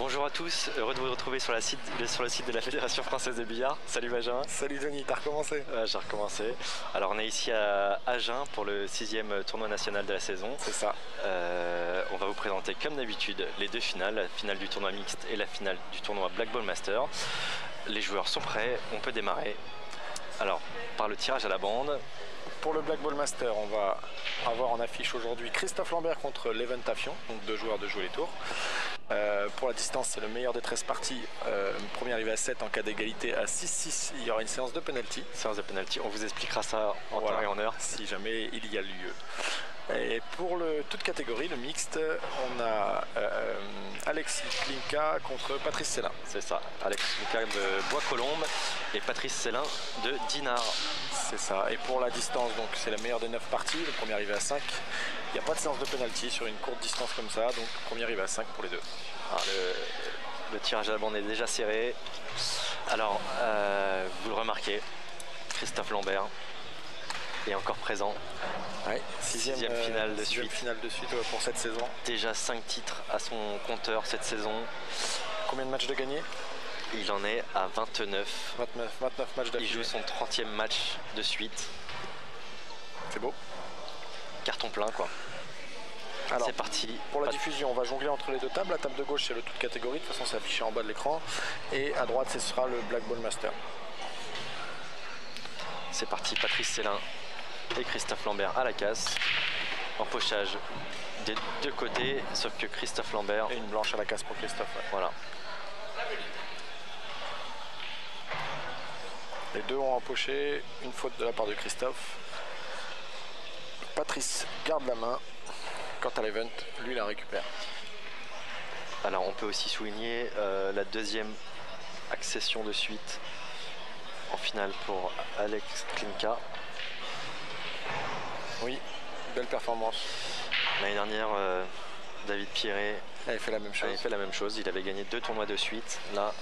Bonjour à tous, heureux de vous retrouver sur le site de la Fédération Française de Billard. Salut Benjamin. Salut Denis, t'as recommencé? J'ai recommencé. Alors on est ici à Agen pour le 6e tournoi national de la saison. C'est ça. On va vous présenter comme d'habitude les deux finales, la finale du tournoi mixte et la finale du tournoi Black Ball Master. Les joueurs sont prêts, on peut démarrer. Alors, par le tirage à la bande. Pour le Black Ball Master, on va avoir en affiche aujourd'hui Christophe Lambert contre Leven Tafion, donc deux joueurs de jouer les tours. Pour la distance, c'est le meilleur des 13 parties. Premier arrivé à 7, en cas d'égalité à 6-6, il y aura une séance de penalty. Séance de penalty, on vous expliquera ça en temps et en heure. Si jamais il y a lieu. Et pour toute catégorie, le mixte, on a Alexis Klinka contre Patrice Célin. C'est ça, Alexis Klinka de Bois-Colombes et Patrice Célin de Dinard. C'est ça, et pour la distance, donc c'est la meilleure des 9 parties, le premier arrivé à 5. Il n'y a pas de séance de penalty sur une courte distance comme ça, donc le premier arrivé à 5 pour les deux. Alors, le tirage à la bande est déjà serré. Alors, vous le remarquez, Christophe Lambert est encore présent. Ouais, sixième finale de suite. Finale de suite pour cette saison. Déjà 5 titres à son compteur cette saison. Combien de matchs de gagné? Il en est à 29. 29 matchs d'affilée. Il joue son 30e match de suite. C'est beau. Carton plein quoi. Alors, c'est parti. Pour la diffusion, on va jongler entre les deux tables. La table de gauche, c'est le toute catégorie. De toute façon, c'est affiché en bas de l'écran. Et à droite, ce sera le Black Ball Master. C'est parti, Patrice Célin et Christophe Lambert à la casse. Empochage des deux côtés, sauf que Christophe Lambert... Et une blanche à la casse pour Christophe. Ouais. Voilà. Les deux ont empoché, une faute de la part de Christophe. Patrice garde la main. Quant à l'event, lui la récupère. Alors on peut aussi souligner la deuxième accession de suite en finale pour Alex Klinka. Oui, belle performance. L'année dernière, David Pierret avait fait la même chose. Il avait gagné 2 tournois de suite. Là,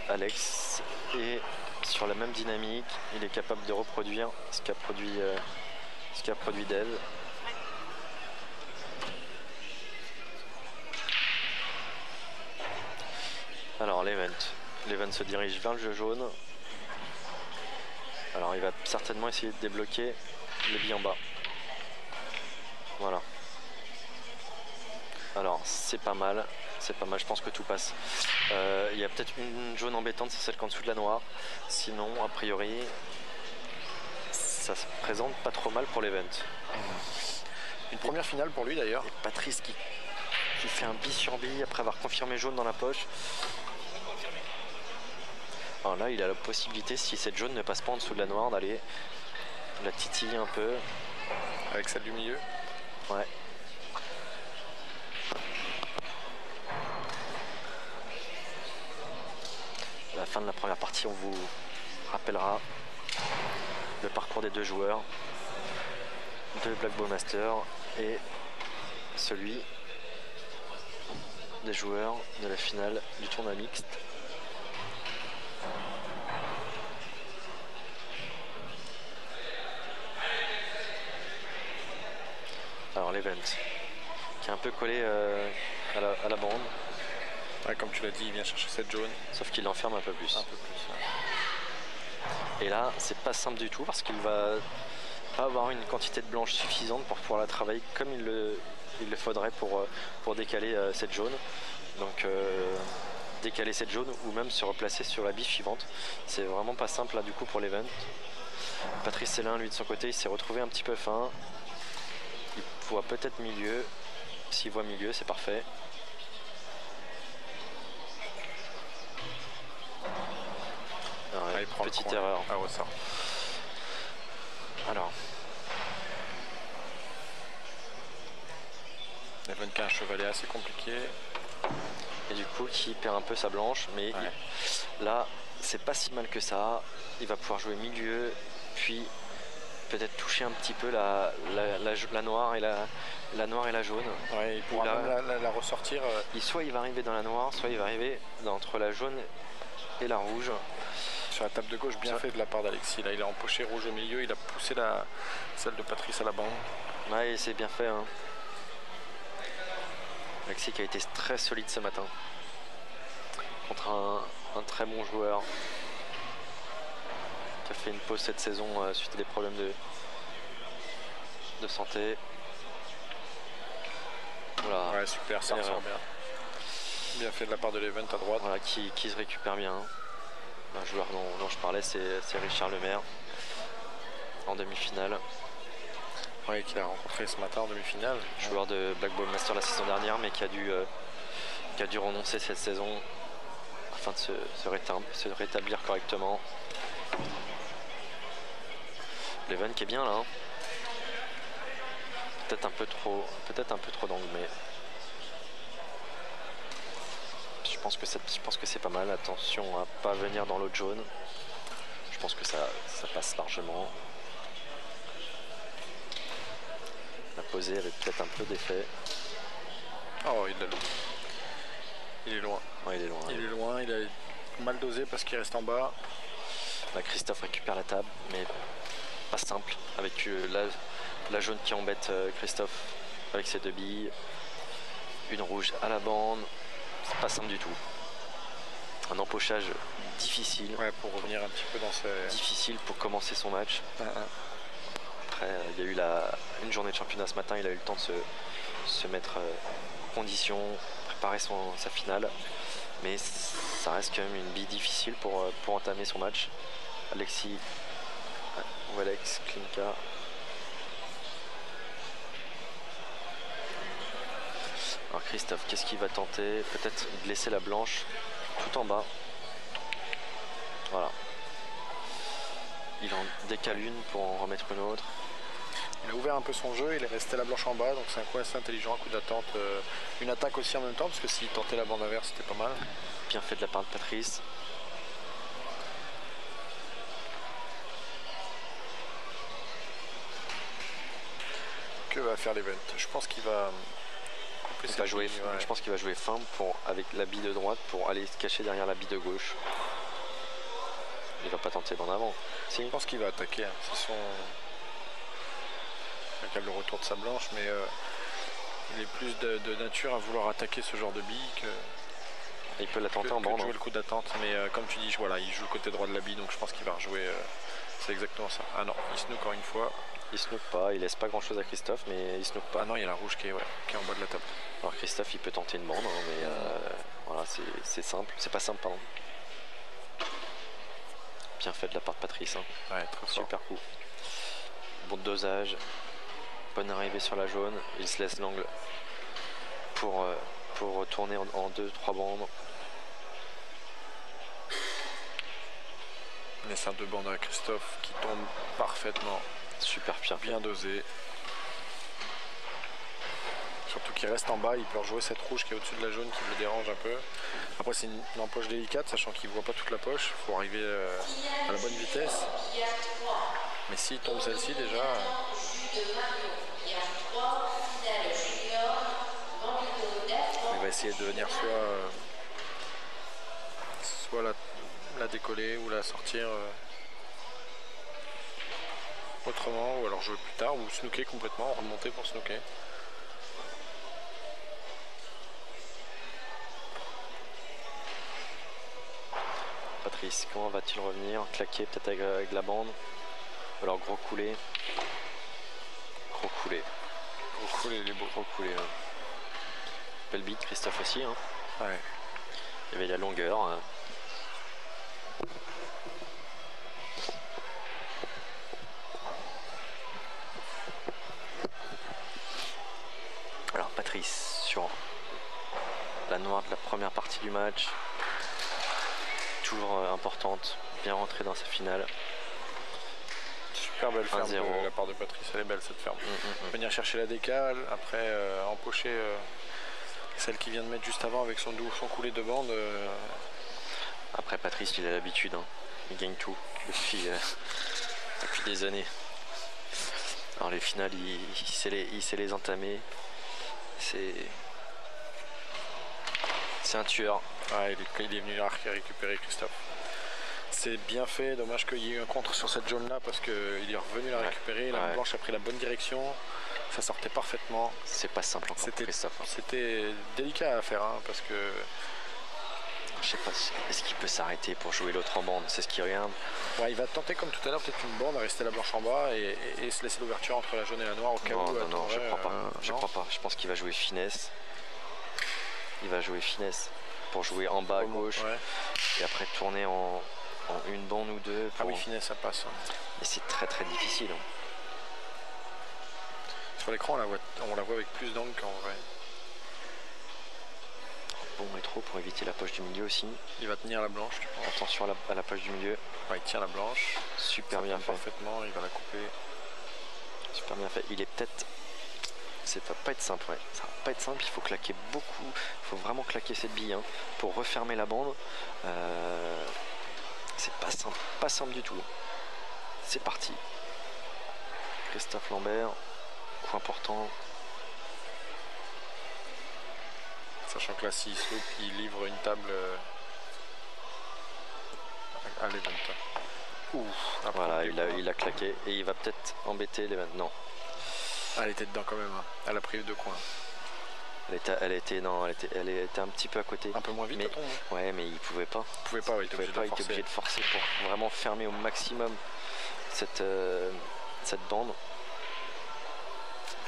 Alex est sur la même dynamique. Il est capable de reproduire ce qu'a produit Dave. Alors l'event se dirige vers le jeu jaune. Alors il va certainement essayer de débloquer les billes en bas. Voilà. Alors c'est pas mal, je pense que tout passe. Il y a peut-être une jaune embêtante, c'est celle qu'en dessous de la noire. Sinon, a priori, ça se présente pas trop mal pour l'event. Une première finale pour lui d'ailleurs. Patrice qui fait un bille sur bille après avoir confirmé jaune dans la poche. Alors là, il a la possibilité, si cette jaune ne passe pas en dessous de la noire, d'aller la titiller un peu. Avec celle du milieu. Ouais. À la fin de la première partie, on vous rappellera le parcours des deux joueurs de Black Ball Master et celui des joueurs de la finale du tournoi mixte. Alors l'event qui est un peu collé à la bande. Ouais, comme tu l'as dit, il vient chercher cette jaune. Sauf qu'il l'enferme un peu plus. Un peu plus, ouais. Et là, c'est pas simple du tout parce qu'il va pas avoir une quantité de blanche suffisante pour pouvoir la travailler comme il le faudrait pour décaler cette jaune. Donc décaler cette jaune ou même se replacer sur la bille suivante. C'est vraiment pas simple là du coup pour l'event. Patrice Célin, lui de son côté, il s'est retrouvé un petit peu fin. Il voit peut-être milieu. S'il voit milieu, c'est parfait. Alors, il prend petite erreur. Ah ouais, ça. Alors. Leven qui a un chevalet assez compliqué. Et du coup, qui perd un peu sa blanche. Mais ouais. Là, c'est pas si mal que ça. Il va pouvoir jouer milieu. Puis peut-être toucher un petit peu la noire et la noire et la jaune. Ouais, il pourra même la ressortir. Soit il va arriver dans la noire, soit il va arriver entre la jaune et la rouge. Sur la table de gauche, bien fait de la part d'Alexis. Là, il a empoché rouge au milieu, il a poussé celle de Patrice à la bande. Ouais, c'est bien fait. Hein. Alexis qui a été très solide ce matin. contre un très bon joueur qui a fait une pause cette saison suite à des problèmes de santé. Voilà. Ouais, super, ça ressort bien. Bien fait de la part de l'Event à droite. Voilà, qui se récupère bien. Un joueur dont je parlais, c'est Richard Lemaire en demi-finale. Oui, qu'il a rencontré ce matin en demi-finale. Joueur de Black Ball Master la saison dernière, mais qui a dû renoncer cette saison afin de se rétablir correctement. Leven qui est bien là. Hein. Peut-être un peu trop d'angle, mais je pense que c'est pas mal. Attention à pas venir dans l'autre jaune. Je pense que ça passe largement. La posée avec peut-être un peu d'effet. Oh, il est loin. Ouais, il est loin. Il est loin, il a mal dosé parce qu'il reste en bas. Là, Christophe récupère la table, mais pas simple. Avec la jaune qui embête Christophe avec ses 2 billes. Une rouge à la bande. C'est pas simple du tout. Un empochage difficile. Ouais, pour revenir un petit peu dans ces... Difficile pour commencer son match. Après, il y a eu une journée de championnat ce matin. Il a eu le temps de se mettre en condition, préparer sa finale. Mais ça reste quand même une bille difficile pour entamer son match. Alexis ou Alex Klimka. Alors Christophe, qu'est-ce qu'il va tenter? Peut-être de laisser la blanche tout en bas. Voilà. Il en décale une pour en remettre une autre. Il a ouvert un peu son jeu, il est resté la blanche en bas, donc c'est un coup assez intelligent, un coup d'attente. Une attaque aussi en même temps, parce que s'il tentait la bande inverse, c'était pas mal. Bien fait de la part de Patrice. Que va faire l'Event? Je pense qu'il va... Je pense qu'il va jouer fin avec la bille de droite pour aller se cacher derrière la bille de gauche. Il va pas tenter d'en avant. Si. Je pense qu'il va attaquer. C'est son... le retour de sa blanche, mais il est plus de nature à vouloir attaquer ce genre de bille que... Il peut la tenter en bande. Jouer le coup d'attente, mais comme tu dis, voilà, il joue le côté droit de la bille, donc je pense qu'il va rejouer. C'est exactement ça. Ah non, il snook encore une fois. Il snook pas, il laisse pas grand chose à Christophe, mais il snook pas. Ah non, il y a la rouge qui est en bas de la table. Alors Christophe, il peut tenter une bande, hein, mais voilà, c'est simple. C'est pas simple, pardon. Bien fait de la part de Patrice. Hein. Ouais, très fort. Super coup. Bon dosage. Bonne arrivée sur la jaune. Il se laisse l'angle pour retourner en 2-3 bandes. Il laisse un 2 bandes à Christophe qui tombe parfaitement. Super bien dosé. Surtout qu'il reste en bas, il peut rejouer cette rouge qui est au-dessus de la jaune qui le dérange un peu. Après c'est une empoche délicate, sachant qu'il ne voit pas toute la poche. Il faut arriver à la bonne vitesse. Mais s'il tombe celle-ci déjà... il va essayer de venir soit la décoller ou la sortir autrement, ou alors jouer plus tard, ou snooker complètement, remonter pour snooker. Patrice, comment va-t-il revenir? Claquer peut-être avec la bande, ou alors gros coulé. Gros coulé. Gros coulé, il est beau. Gros coulé. Hein. Belle bite, Christophe aussi. Hein. Ouais. Il y avait la longueur. Hein. Alors Patrice sur la noire de la première partie du match, toujours importante, bien rentrée dans sa finale. Super belle ferme de la part de Patrice, elle est belle cette ferme. Venir chercher la décale, après empocher celle qui vient de mettre juste avant avec son coulé de bande. Après Patrice, il a l'habitude, hein. Il gagne tout depuis des années. Alors les finales, il sait les entamer. C'est un tueur. Ouais, il est venu récupérer Christophe. C'est bien fait, dommage qu'il y ait eu un contre sur cette jaune là parce qu'il est revenu la récupérer, la blanche a pris la bonne direction, ça sortait parfaitement. C'est pas simple encore pour Christophe. C'était délicat à faire hein, parce que je sais pas, est-ce qu'il peut s'arrêter pour jouer l'autre en bande? C'est ce qu'il regarde. Ouais, il va tenter comme tout à l'heure, peut-être une bande, à rester la blanche en bas et se laisser l'ouverture entre la jaune et la noire au cas où. Non, je crois pas. Je crois pas. Je pense qu'il va jouer finesse. Il va jouer finesse pour jouer en bas à gauche et après tourner en une bande ou deux. Ah oui, finesse, ça passe. Mais c'est très très difficile. Sur l'écran, on la voit avec plus d'angle qu'en vrai. Bon rétro pour éviter la poche du milieu aussi. Il va tenir la blanche, tu penses? Attention à la poche du milieu. Ouais, il tient la blanche. Super bien fait. Parfaitement, il va la couper. Super bien fait. Il est peut-être... Ça va pas être simple, ouais. Ça va pas être simple, il faut claquer beaucoup. Il faut vraiment claquer cette bille hein, pour refermer la bande. C'est pas simple du tout. C'est parti. Christophe Lambert, coup important. Sachant que là, s'il se loupe, il livre une table à l'event. Voilà, il a claqué et il va peut-être embêter l'event. Non. Elle était dedans quand même, hein. Elle a pris les deux coins. Elle était un petit peu à côté. Un peu moins vite, mais, ouais, mais il pouvait pas. Il était obligé de forcer pour vraiment fermer au maximum cette bande.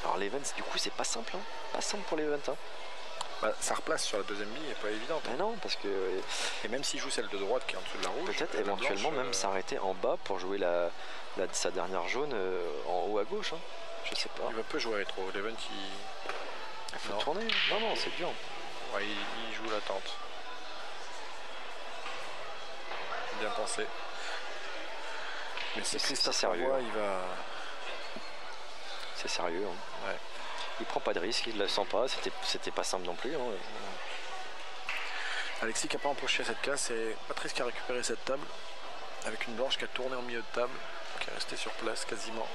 Alors l'event, du coup, c'est pas simple. Hein. Pas simple pour l'event. Hein. Bah, ça replace sur la deuxième bille, n'est pas évident. Hein. Non, parce que... Et même s'il joue celle de droite qui est en dessous de la rouge... Peut-être éventuellement même s'arrêter en bas pour jouer sa dernière jaune en haut à gauche. Hein. Je sais pas. Il va peu jouer rétro. L'event, il faut tourner. Non, c'est dur. Ouais, il joue l'attente. Bien pensé. Mais si Christophe sérieux. Il va... C'est sérieux. Hein. Ouais. Il prend pas de risque, il le sent pas, c'était pas simple non plus. Hein. Alexis qui n'a pas empoché cette case, c'est Patrice qui a récupéré cette table avec une blanche qui a tourné en milieu de table, qui est restée sur place quasiment.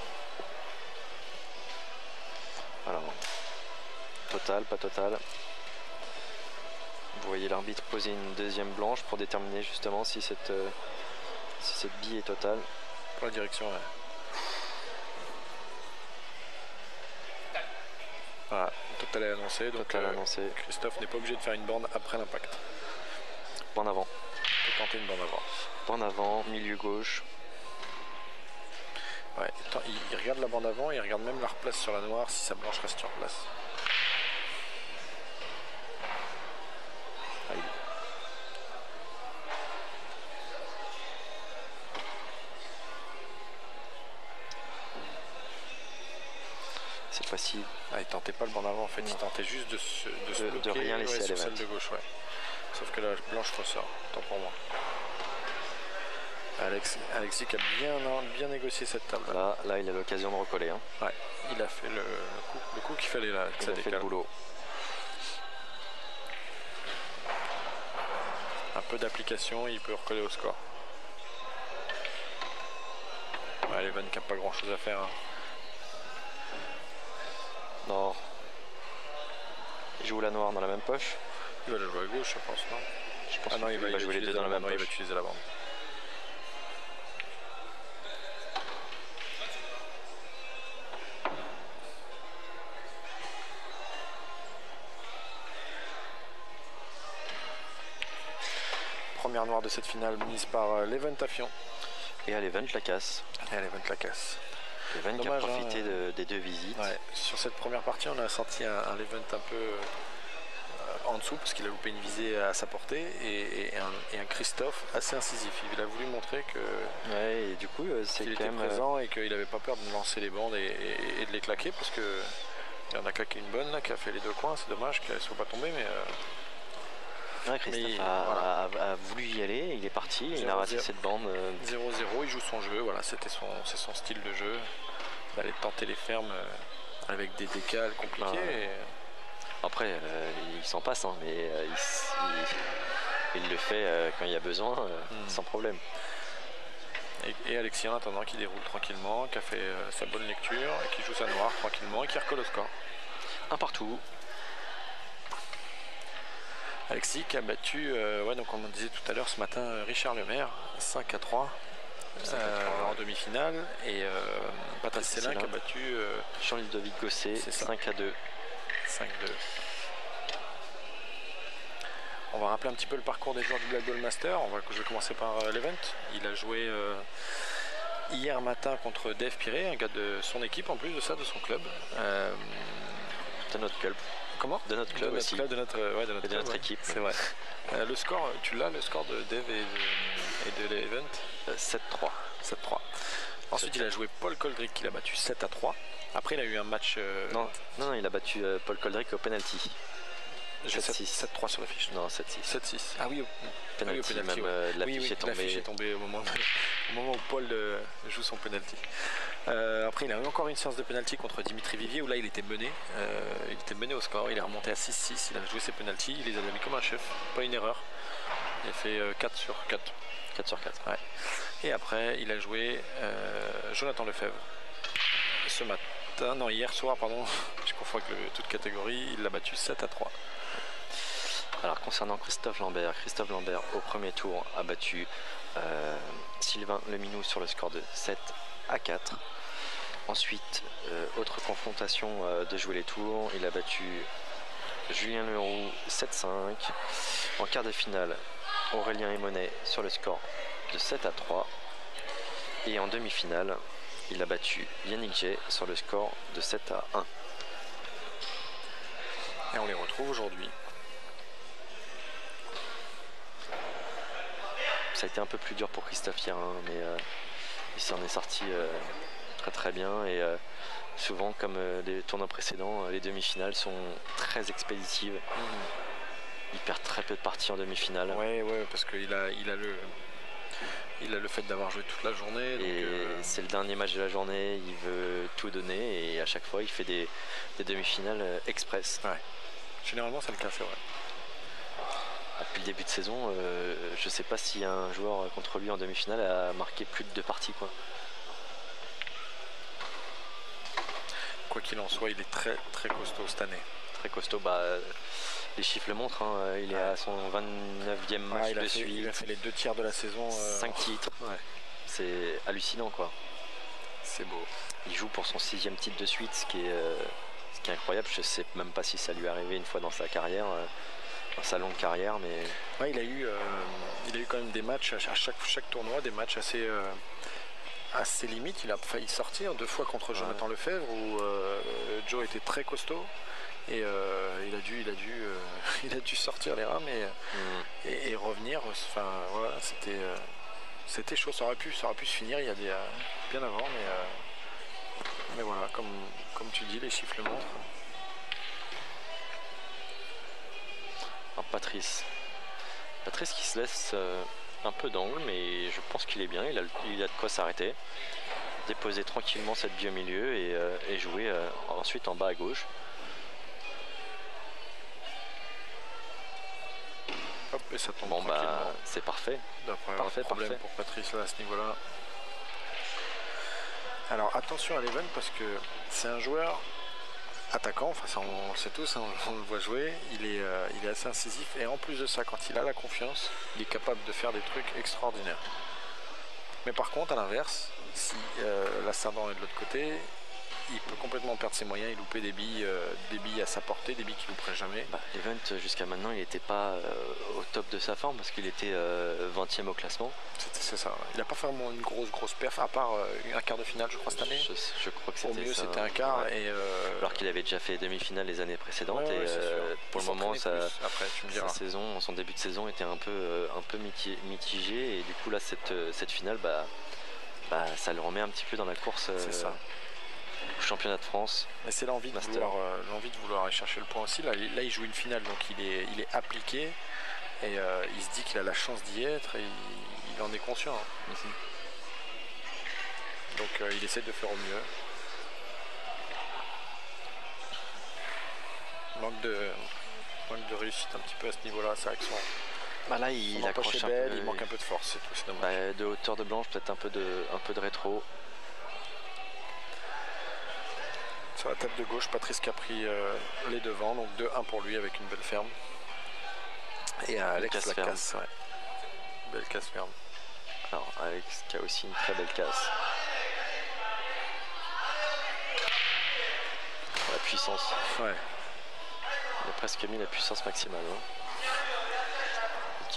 Alors, total, pas total. Vous voyez l'arbitre poser une deuxième blanche pour déterminer justement si cette bille est totale. Pour la direction, ouais. Voilà, total est annoncé, donc annoncé. Christophe n'est pas obligé de faire une borne après l'impact. Bande avant. Il peut tenter une borne avant. Bande avant, milieu gauche. Ouais, il regarde la bande avant, il regarde même la replace sur la noire si sa blanche reste sur place. Cette fois-ci, il tentait pas le banc d'avant en fait, il tentait juste de rien laisser sur celle de gauche, ouais. Sauf que la blanche ressort, tant pour moi. Alexis qui a bien négocié cette table. Là il a l'occasion de recoller. Hein. Ouais, il a fait le coup qu'il fallait là. Il a fait le boulot. Un peu d'application, il peut recoller au score. Ouais, Leven qui n'a pas grand chose à faire. Hein. Non. Il joue la noire dans la même poche. Il va la jouer à gauche, je pense, non? Je pense il va jouer les deux dans la même poche. Il va utiliser la bande. Première noire de cette finale mise par Leven Tafion. Et à l'event la casse. Leven qui a profité des deux visites. Ouais. Sur cette première partie, on a senti un Leven un peu en dessous parce qu'il a loupé une visée à sa portée et un Christophe assez incisif. Il a voulu montrer que ouais, et du coup, c'est qu'il quand était même présent et qu'il n'avait pas peur de lancer les bandes et de les claquer parce que il y en a claqué une bonne là qui a fait les deux coins. C'est dommage qu'elle ne soit pas tombée, mais ouais, Christophe a voulu y aller, il est parti, il a raté cette bande. 0-0, il joue son jeu, voilà, c'est son style de jeu. D'aller tenter les fermes avec des décales compliqués. Après, il s'en passe, hein, mais il le fait quand il y a besoin, sans problème. Et Alexis en attendant qui déroule tranquillement, qui a fait sa bonne lecture, et qui joue sa noire tranquillement et qui recolle au score. Un partout. Alexis qui a battu, donc on disait tout à l'heure ce matin, Richard Lemaire, 5-3 en demi-finale, et Patrice Célin qui a battu Jean-Ludovic Gosset, 5-2. 5-2. On va rappeler un petit peu le parcours des joueurs du Black Ball Master. Je vais commencer par l'event. Il a joué hier matin contre Dave Piré, un gars de son équipe en plus de ça, de son club. De notre club. Comment? De notre club aussi. De notre club, équipe. C'est vrai. Le score, tu l'as, le score de Dave et de l'event? 7-3. 7-3. Ensuite, il a joué Paul Coldrick, qu'il a battu 7-3. Après, il a eu un match. Non, il a battu Paul Coldrick au penalty. J'ai 7-3 sur la fiche. Non, 7-6. 7-6. Ah oui, penalty, même la fiche est tombée. La fiche est tombée au moment où Paul joue son penalty. Après, il a eu encore une séance de penalty contre Dimitri Vivier où là, il était mené. Il était mené au score. Il est remonté à 6-6. Il a joué ses penalties. Il les a mis comme un chef. Pas une erreur. Il a fait 4 sur 4. 4 sur 4. Ouais. Et après, il a joué Jonathan Lefebvre. Ce matin, non, hier soir, pardon, je confonds avec toute catégorie, il l'a battu 7-3. Alors concernant Christophe Lambert au premier tour a battu Sylvain Leminou sur le score de 7-4. Ensuite, autre confrontation de jouer les tours, il a battu Julien Leroux 7-5. En quart de finale, Aurélien Emonet sur le score de 7-3. Et en demi-finale, il a battu Yannick Jay sur le score de 7-1. Et on les retrouve aujourd'hui. Ça a été un peu plus dur pour Christophe hier, hein, mais il s'en est sorti très très bien. Et souvent, comme les tournois précédents, les demi-finales sont très expéditives. Il perd très peu de parties en demi-finale. Ouais, parce qu'il a le fait d'avoir joué toute la journée. Et c'est le dernier match de la journée, il veut tout donner et à chaque fois il fait des demi-finales express. Ouais. Généralement c'est le cas, c'est vrai. Depuis le début de saison, je sais pas s'il y a un joueur contre lui en demi-finale a marqué plus de 2 parties, quoi. Quoi qu'il en soit, il est très très costaud cette année. Très costaud, les chiffres le montrent, hein, il est à son 29e match de suite. Il a fait les 2 tiers de la saison. 5 titres, ouais. C'est hallucinant, quoi. C'est beau. Il joue pour son 6e titre de suite, ce qui est incroyable. Je sais même pas si ça lui est arrivé une fois dans sa carrière, dans sa longue carrière, mais... Ouais, il a eu quand même des matchs à chaque tournoi, des matchs assez limites. Il a failli sortir 2 fois contre Jonathan Lefebvre où Joe était très costaud. Et il a dû sortir les rames et revenir. Enfin voilà, c'était chaud. Ça aurait pu se finir bien avant, mais voilà, comme tu dis, les chiffres le montrent. Alors Patrice qui se laisse un peu d'angle, mais je pense qu'il est bien. Il a de quoi s'arrêter, déposer tranquillement cette bille au milieu et jouer ensuite en bas à gauche. Hop, et ça tombe c'est parfait. Parfait problème pour Patrice là, à ce niveau-là. Alors attention à l'event parce que c'est un joueur attaquant, enfin ça on le sait tous, hein, on le voit jouer, il est assez incisif et en plus de ça, quand il a la confiance, il est capable de faire des trucs extraordinaires. Mais par contre, à l'inverse, si l'ascendant est de l'autre côté, il peut complètement perdre ses moyens et louper des billes à sa portée, des billes qu'il ne louperait jamais. L'event jusqu'à maintenant il n'était pas au top de sa forme parce qu'il était 20e au classement. C'est ça, ouais. Il n'a pas fait vraiment une grosse perf à part un quart de finale je crois cette année. Je crois que c'était au mieux ça, c'était un quart. Ouais. Alors qu'il avait déjà fait demi-finale les années précédentes pour le moment son début de saison était un peu mitigé et du coup là cette finale ça le remet un petit peu dans la course. C'est ça. Championnat de France. Mais c'est l'envie de vouloir aller chercher le point aussi. Là, il joue une finale, donc il est appliqué et il se dit qu'il a la chance d'y être et il en est conscient. Hein. Donc il essaie de faire au mieux. Manque de réussite un petit peu à ce niveau-là. C'est vrai que là il accroche il manque un peu de force, c'est tout. C'est dommage. De hauteur de blanche, peut-être un peu de rétro. Sur la table de gauche, Patrice qui a pris les devants, donc 2-1 pour lui avec une belle ferme. Et Alex la casse, ouais. Belle casse ferme. Alors Alex qui a aussi une très belle casse. La puissance. Ouais. Il a presque mis la puissance maximale. Hein.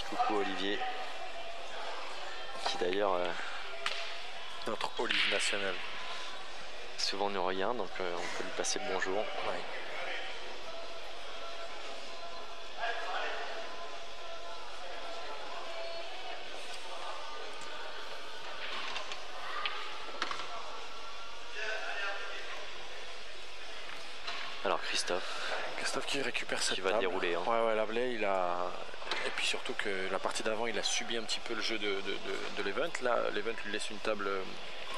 petit coucou à Olivier, qui d'ailleurs Notre Olive nationale. souvent nous regarde, donc on peut lui passer le bonjour. Ouais. Alors Christophe Qui récupère cette qui va table. dérouler. Hein. Ouais, la Blay, il a. Et puis surtout que la partie d'avant, il a subi un petit peu le jeu de l'event. Là, l'event lui laisse une table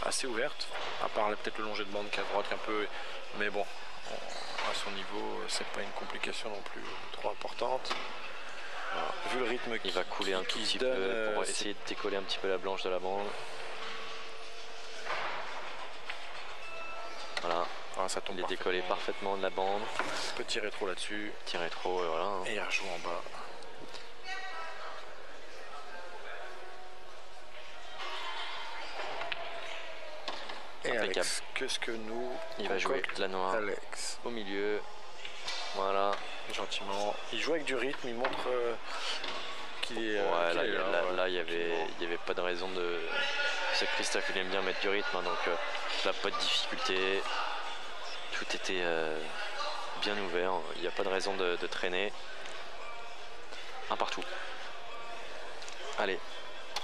assez ouverte, à part peut-être le longer de bande qui est à droite un peu. Mais bon, à son niveau, c'est pas une complication non plus trop importante. Voilà. Vu le rythme Il va couler un tout petit peu pour essayer de décoller un petit peu la blanche de la bande. Voilà. Ah, ça tombe Il est décollé parfaitement de la bande. Petit rétro là-dessus. Petit rétro et voilà. Et il rejoue en bas. Et impeccable. Alex, qu'est-ce que nous Il va jouer la noire Alex au milieu. Voilà. Gentiment. Il joue avec du rythme, il montre qu'il est. Ouais, qu'il est là, il y avait pas de raison de. C'est que Christophe il aime bien mettre du rythme, hein, donc là pas de difficulté. Tout était bien ouvert, il n'y a pas de raison de traîner. Un partout. Allez,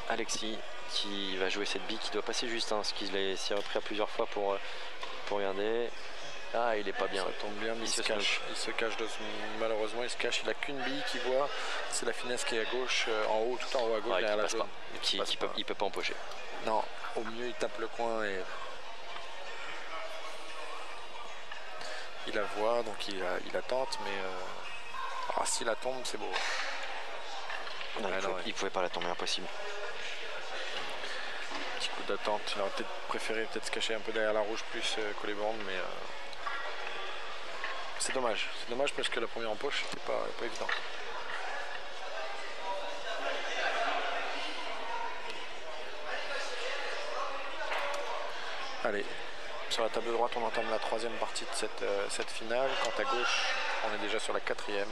Alexis qui va jouer cette bille qui doit passer juste, hein, parce qu'il s'est repris à plusieurs fois pour regarder. Ah, il est pas bien. Ça tombe bien, mais il se cache. Malheureusement, il se cache. Il n'a qu'une bille qu'il voit. C'est la finesse qui est à gauche, en haut, tout en haut à gauche, derrière la jaune. Il peut pas empocher. Non, au mieux, il tape le coin et. Il la voit, donc il attente, mais s'il la tombe, c'est beau. Non, il pouvait pas la tomber, impossible. Petit coup d'attente, il aurait peut-être préféré se cacher un peu derrière la rouge plus que les bandes, mais c'est dommage. C'est dommage parce que la première en poche, c'était pas évident. Allez. Sur la table de droite, on entame la troisième partie de cette finale. Quant à gauche, on est déjà sur la quatrième.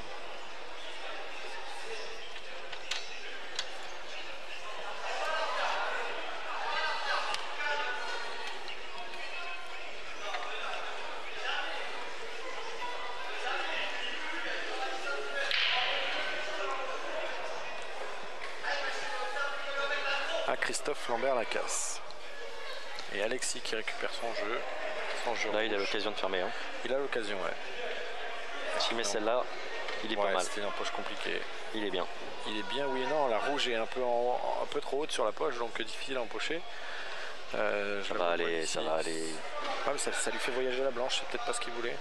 À Christophe Lambert la casse. Et Alexis qui récupère son jeu. Là, il a l'occasion de fermer. Hein. Il a l'occasion, ouais. S'il met celle-là, il est pas mal. C'était une poche compliquée. Il est bien. Il est bien, oui et non. La rouge est un peu trop haute sur la poche, donc difficile à empocher. Ça va aller. Ah, mais ça lui fait voyager la blanche, c'est peut-être pas ce qu'il voulait.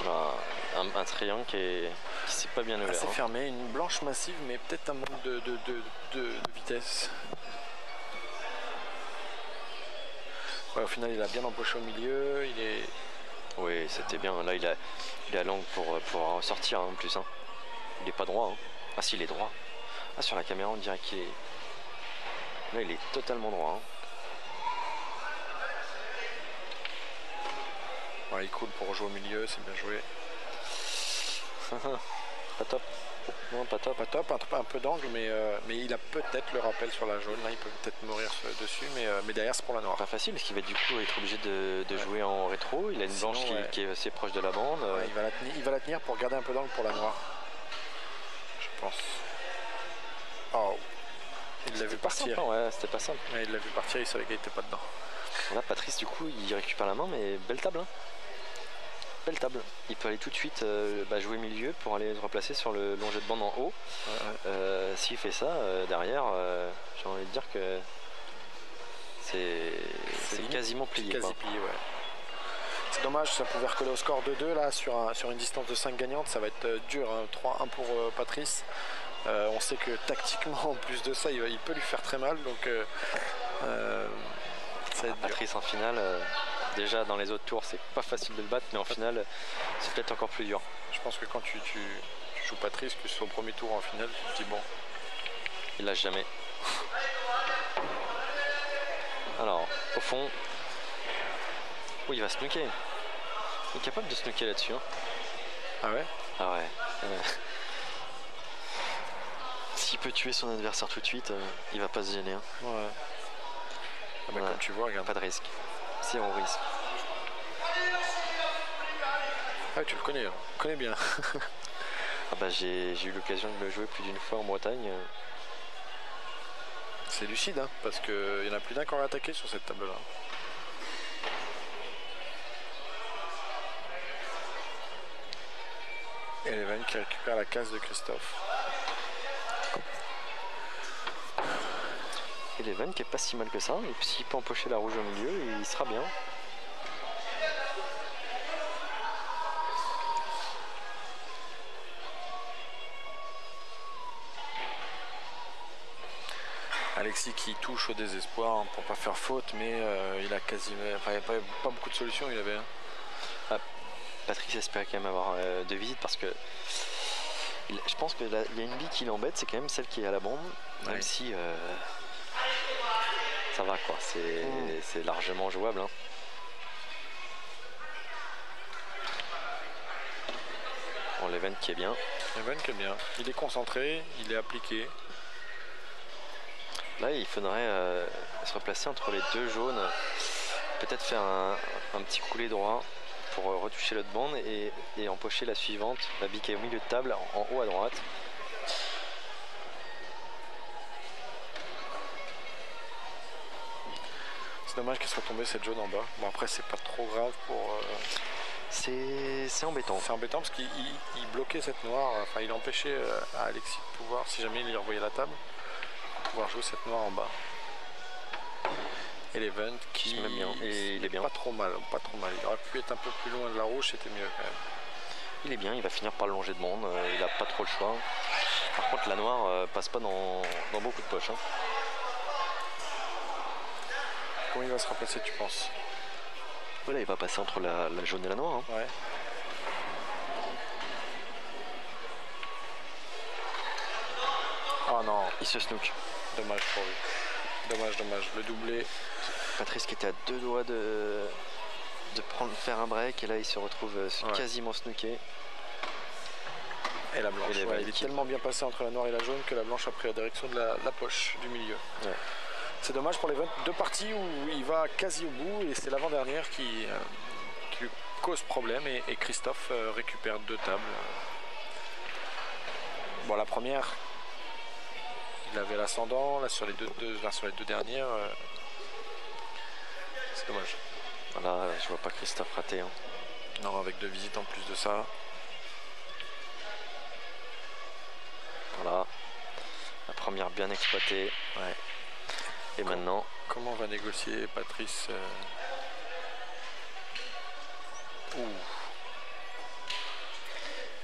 Voilà. Un triangle qui s'est pas bien ouvert. C'est fermé, une blanche massive, mais peut-être un manque de vitesse. Ouais, au final, il a bien empoché au milieu. Oui, c'était bien. Là, il est à l'angle pour sortir en plus. Hein. Il est pas droit. Hein. Ah, si, il est droit. Ah, sur la caméra, on dirait qu'il est. Là, il est totalement droit. Hein. Ouais, il coule pour jouer au milieu, c'est bien joué. Pas top. Non, pas top. Pas top, un peu d'angle, mais il a peut-être le rappel sur la jaune. Là, il peut peut-être mourir dessus, mais derrière, c'est pour la noire. Pas facile, parce qu'il va du coup être obligé de jouer en rétro. Il a une blanche qui est assez proche de la bande. Ouais, il va la tenir pour garder un peu d'angle pour la noire. Je pense. Oh. Il l'a vu partir. Simple, ouais, c'était pas simple. Ouais, il l'a vu partir, il savait qu'il était pas dedans. Là, Patrice, du coup, il récupère la main, mais belle table. Hein. Belle table. Il peut aller tout de suite jouer milieu pour aller se replacer sur le long jet de bande en haut. S'il fait ça, derrière, j'ai envie de dire que c'est quasiment plié. Quasi plié, ouais. C'est dommage, ça pouvait recoller au score de 2 là sur une distance de 5 gagnantes. Ça va être dur, hein. 3-1 pour Patrice. On sait que tactiquement, en plus de ça, il peut lui faire très mal. Donc, ça va être Patrice en finale. Déjà dans les autres tours c'est pas facile de le battre, mais en finale c'est peut-être encore plus dur. Je pense que quand tu joues Patrice, que c'est au premier tour en finale, tu te dis bon. Il lâche jamais. Alors, au fond, Oh, il va snooker. Il est capable de snooker là-dessus. Hein. Ah ouais? Ah ouais. S'il peut tuer son adversaire tout de suite, il va pas se gêner. Hein. Ouais. Ah bah Ouais. comme tu vois, regarde. Pas de risque. Si on risque. Ah tu le connais, hein. Tu le connais bien. Ah bah j'ai eu l'occasion de le jouer plus d'une fois en Bretagne. C'est lucide, hein, parce qu'il y en a plus d'un qui aurait attaqué sur cette table-là. Et Eleven qui récupère la case de Christophe. Eleven qui est pas si mal que ça. Et puis s'il peut empocher la rouge au milieu, il sera bien. Alexis qui touche au désespoir hein, pour pas faire faute, mais il a quasiment, enfin, il n'y a pas beaucoup de solutions. Il avait. Ah, Patrice espère quand même avoir de visite parce que je pense qu'il y a une bille qui l'embête, c'est quand même celle qui est à la bombe, même Ouais. si ça va quoi, c'est largement jouable. Hein. Bon, l'event qui est bien. Eleven qui est bien. Il est concentré, il est appliqué. Là, il faudrait se replacer entre les deux jaunes, peut-être faire un petit coulé droit pour retoucher l'autre bande et empocher la suivante, la bille qui est au milieu de table, en haut à droite. C'est dommage qu'elle soit tombée cette jaune en bas. Bon après c'est pas trop grave pour. C'est embêtant. C'est embêtant parce qu'il bloquait cette noire, enfin il empêchait à Alexis de pouvoir, si jamais il y revoyait la table, pouvoir jouer cette noire en bas. Eleven qui se met bien, et il est bien. Pas trop mal, pas trop mal. Il aurait pu être un peu plus loin de la rouge, c'était mieux quand même. Il est bien, il va finir par le longer de monde, il n'a pas trop le choix. Par contre la noire passe pas dans beaucoup de poches. Hein. Comment il va se remplacer tu penses? Voilà, il va passer entre la jaune et la noire. Hein. Ouais. Oh non, Il se snook. dommage pour lui. Dommage. Le doublé. Patrice qui était à deux doigts de faire un break et là il se retrouve Ouais. quasiment snooké. Et la blanche. Et les Ouais, il est qui- tellement bien passé entre la noire et la jaune que la blanche a pris la direction de la poche du milieu. Ouais. C'est dommage pour les deux parties où il va quasi au bout et c'est l'avant-dernière qui lui cause problème et Christophe récupère deux tables. Bon, la première, il avait l'ascendant, là sur les deux dernières, c'est dommage. Voilà, je vois pas Christophe rater. Hein. Non, avec deux visites en plus de ça. Voilà. La première bien exploitée. Ouais. Et maintenant, Comment va négocier Patrice Ouh.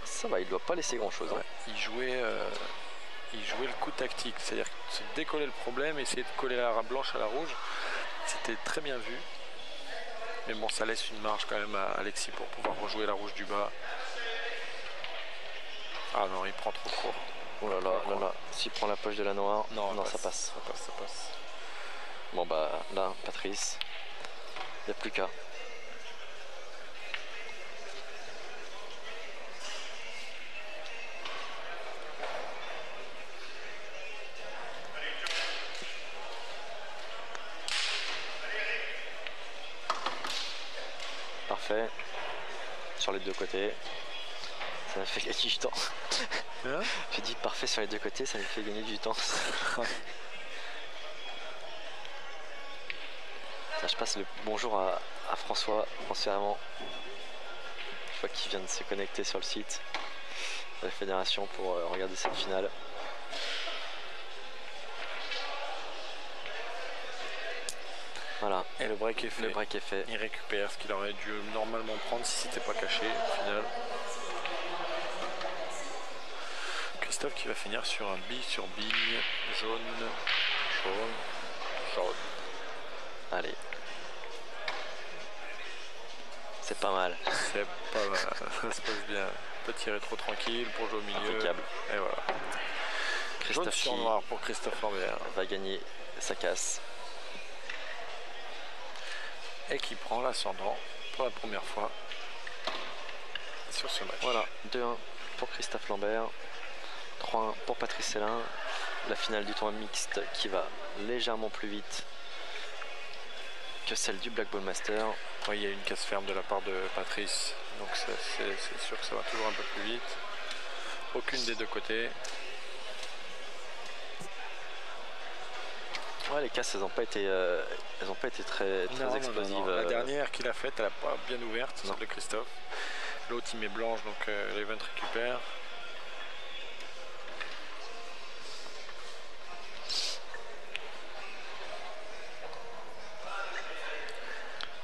ça va, il doit pas laisser grand chose. Ouais. Il jouait le coup tactique, c'est-à-dire se décoller le problème, essayer de coller la blanche à la rouge. C'était très bien vu. Mais bon, ça laisse une marge quand même à Alexis pour pouvoir rejouer la rouge du bas. Ah non, il prend trop court. Oh là là, s'il prend la poche de la noire, Non, ça passe. Ça passe. Bon bah là, Patrice, il n'y a plus qu'à. Parfait. Sur les deux côtés. Ça m'a fait gagner du temps. Hein? J'ai dit parfait sur les deux côtés, ça me fait gagner du temps. Ça, je passe le bonjour à François Armand. Je vois qu'il vient de se connecter sur le site de la fédération pour regarder cette finale. Voilà, Et le break est fait. le break est fait. Il récupère ce qu'il aurait dû normalement prendre si c'était pas caché au final. Christophe qui va finir sur un bille sur bille, jaune. Allez. C'est pas mal. C'est pas mal, ça se passe bien. Petit rétro tranquille pour jouer au milieu. Impeccable. Et voilà. Jaune Christophe sur qui noir pour Christophe Lambert. va gagner sa casse. Et qui prend l'ascendant pour la première fois sur ce match. Voilà, 2-1 pour Christophe Lambert, 3-1 pour Patrice Célin. La finale du tournoi mixte qui va légèrement plus vite que celle du Black Ball Master. Oui, il y a une casse ferme de la part de Patrice, donc c'est sûr que ça va toujours un peu plus vite. Aucune des deux côtés. Ouais, les casses, elles n'ont pas été très explosives. La dernière qu'il a faite, elle n'a pas bien ouverte, Non. celle de Christophe. L'autre il met blanche, donc l'event récupère.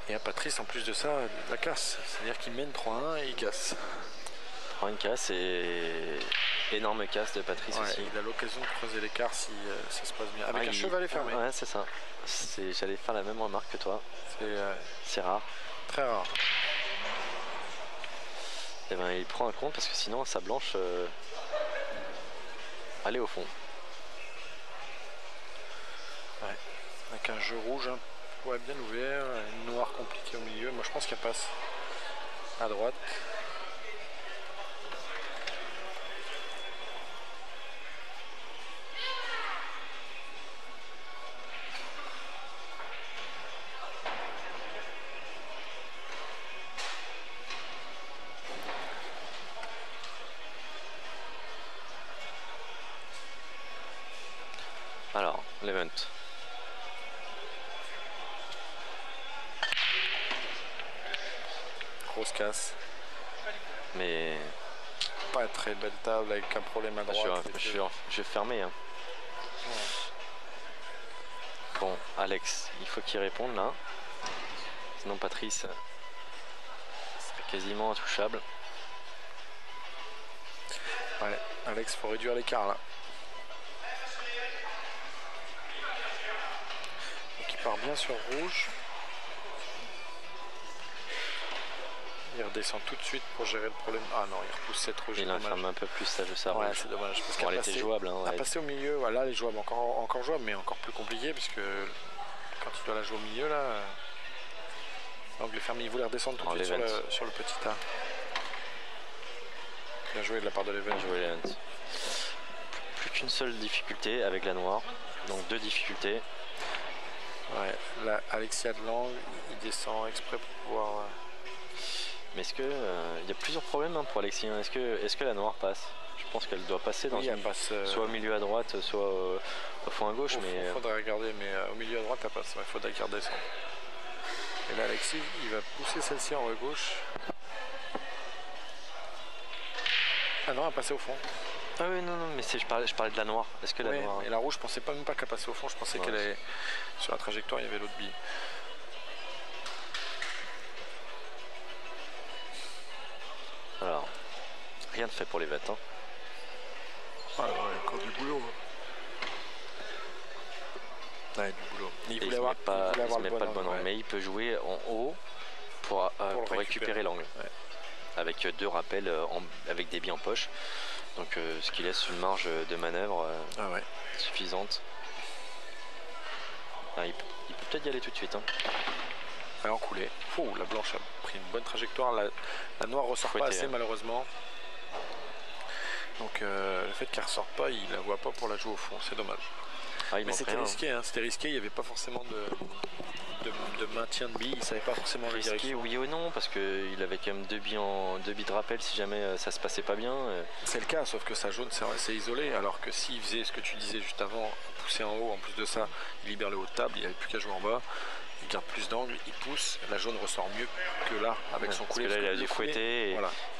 Et à Patrice, en plus de ça, la casse. C'est-à-dire qu'il mène 3-1 et il casse. Prend une casse et énorme casse de Patrice Ouais, aussi. il a l'occasion de creuser l'écart si ça se passe bien. Avec Ouais, un chevalet fermé. Ouais, c'est ça. J'allais faire la même remarque que toi. C'est rare. Très rare. Et ben, il prend un compte parce que sinon sa blanche allait au fond. Ouais. Avec un jeu rouge ouais, bien ouvert, une noire compliquée au milieu. Moi je pense qu'elle passe à droite. Alors, l'event. Grosse casse. Mais Pas très belle table avec un problème à droite. je vais fermer. Hein. Bon, Alex, il faut qu'il réponde là. Sinon Patrice serait quasiment intouchable. Ouais, Alex, faut réduire l'écart là. Donc il part bien sur rouge. Il redescend tout de suite pour gérer le problème. Ah non, il repousse cette rouge. Il enferme un peu plus sa sa Ouais, rouge. c'est dommage. Parce Bon, elle qu'elle était jouable. Hein, à passer au milieu, voilà, elle est jouable, encore jouable, mais encore plus compliqué parce que quand il doit la jouer au milieu là. Donc les fermiers voulaient redescendre tout de suite sur le petit A. Bien joué de la part de l'event. Bien joué l'event. Plus qu'une seule difficulté avec la noire. Donc 2 difficultés. Ouais, là, Alexia de Lang, il descend exprès pour pouvoir. Mais est-ce que il y a plusieurs problèmes hein, pour Alexis. Hein. Est-ce que la noire passe? Je pense qu'elle doit passer dans Oui, elle passe, soit au milieu à droite, soit au fond à gauche. Il faudrait regarder, mais au milieu à droite, elle passe. Il faudrait qu'elle redescende. Et là, Alexis, il va pousser celle-ci en gauche. Ah non, elle passait au fond. Ah oui, non, mais je parlais de la noire. Est-ce que la Oui, noire... et la rouge, je pensais pas même pas qu'elle passait au fond. Je pensais qu'elle est sur la trajectoire, il y avait l'autre bille. Alors, rien de fait pour les vêtements. Hein. Ah ouais, encore du boulot. Ouais, du boulot. Il ne met pas le bon angle, mais il peut jouer en haut pour récupérer l'angle. Ouais. Avec 2 rappels avec des billes en poche. Donc ce qui laisse une marge de manœuvre suffisante. Ah, il peut peut-être y aller tout de suite. Hein. Elle est encoulée. Oh, la blanche a pris une bonne trajectoire. La noire ressort pas assez malheureusement. Donc le fait qu'elle ressort pas, il la voit pas pour la jouer au fond. C'est dommage. Ah, mais c'était risqué, hein. C'était risqué. Il n'y avait pas forcément de maintien de billes. Il savait pas forcément la direction. Oui ou non, parce qu'il avait quand même 2 billes de rappel si jamais ça se passait pas bien. C'est le cas, sauf que sa jaune c'est isolé. Alors que s'il faisait ce que tu disais juste avant, pousser en haut, en plus de ça, il libère le haut de table, il n'avait plus qu'à jouer en bas. Il garde plus d'angle, il pousse, la jaune ressort mieux que là avec son coulé. Parce que là il a dû fouetter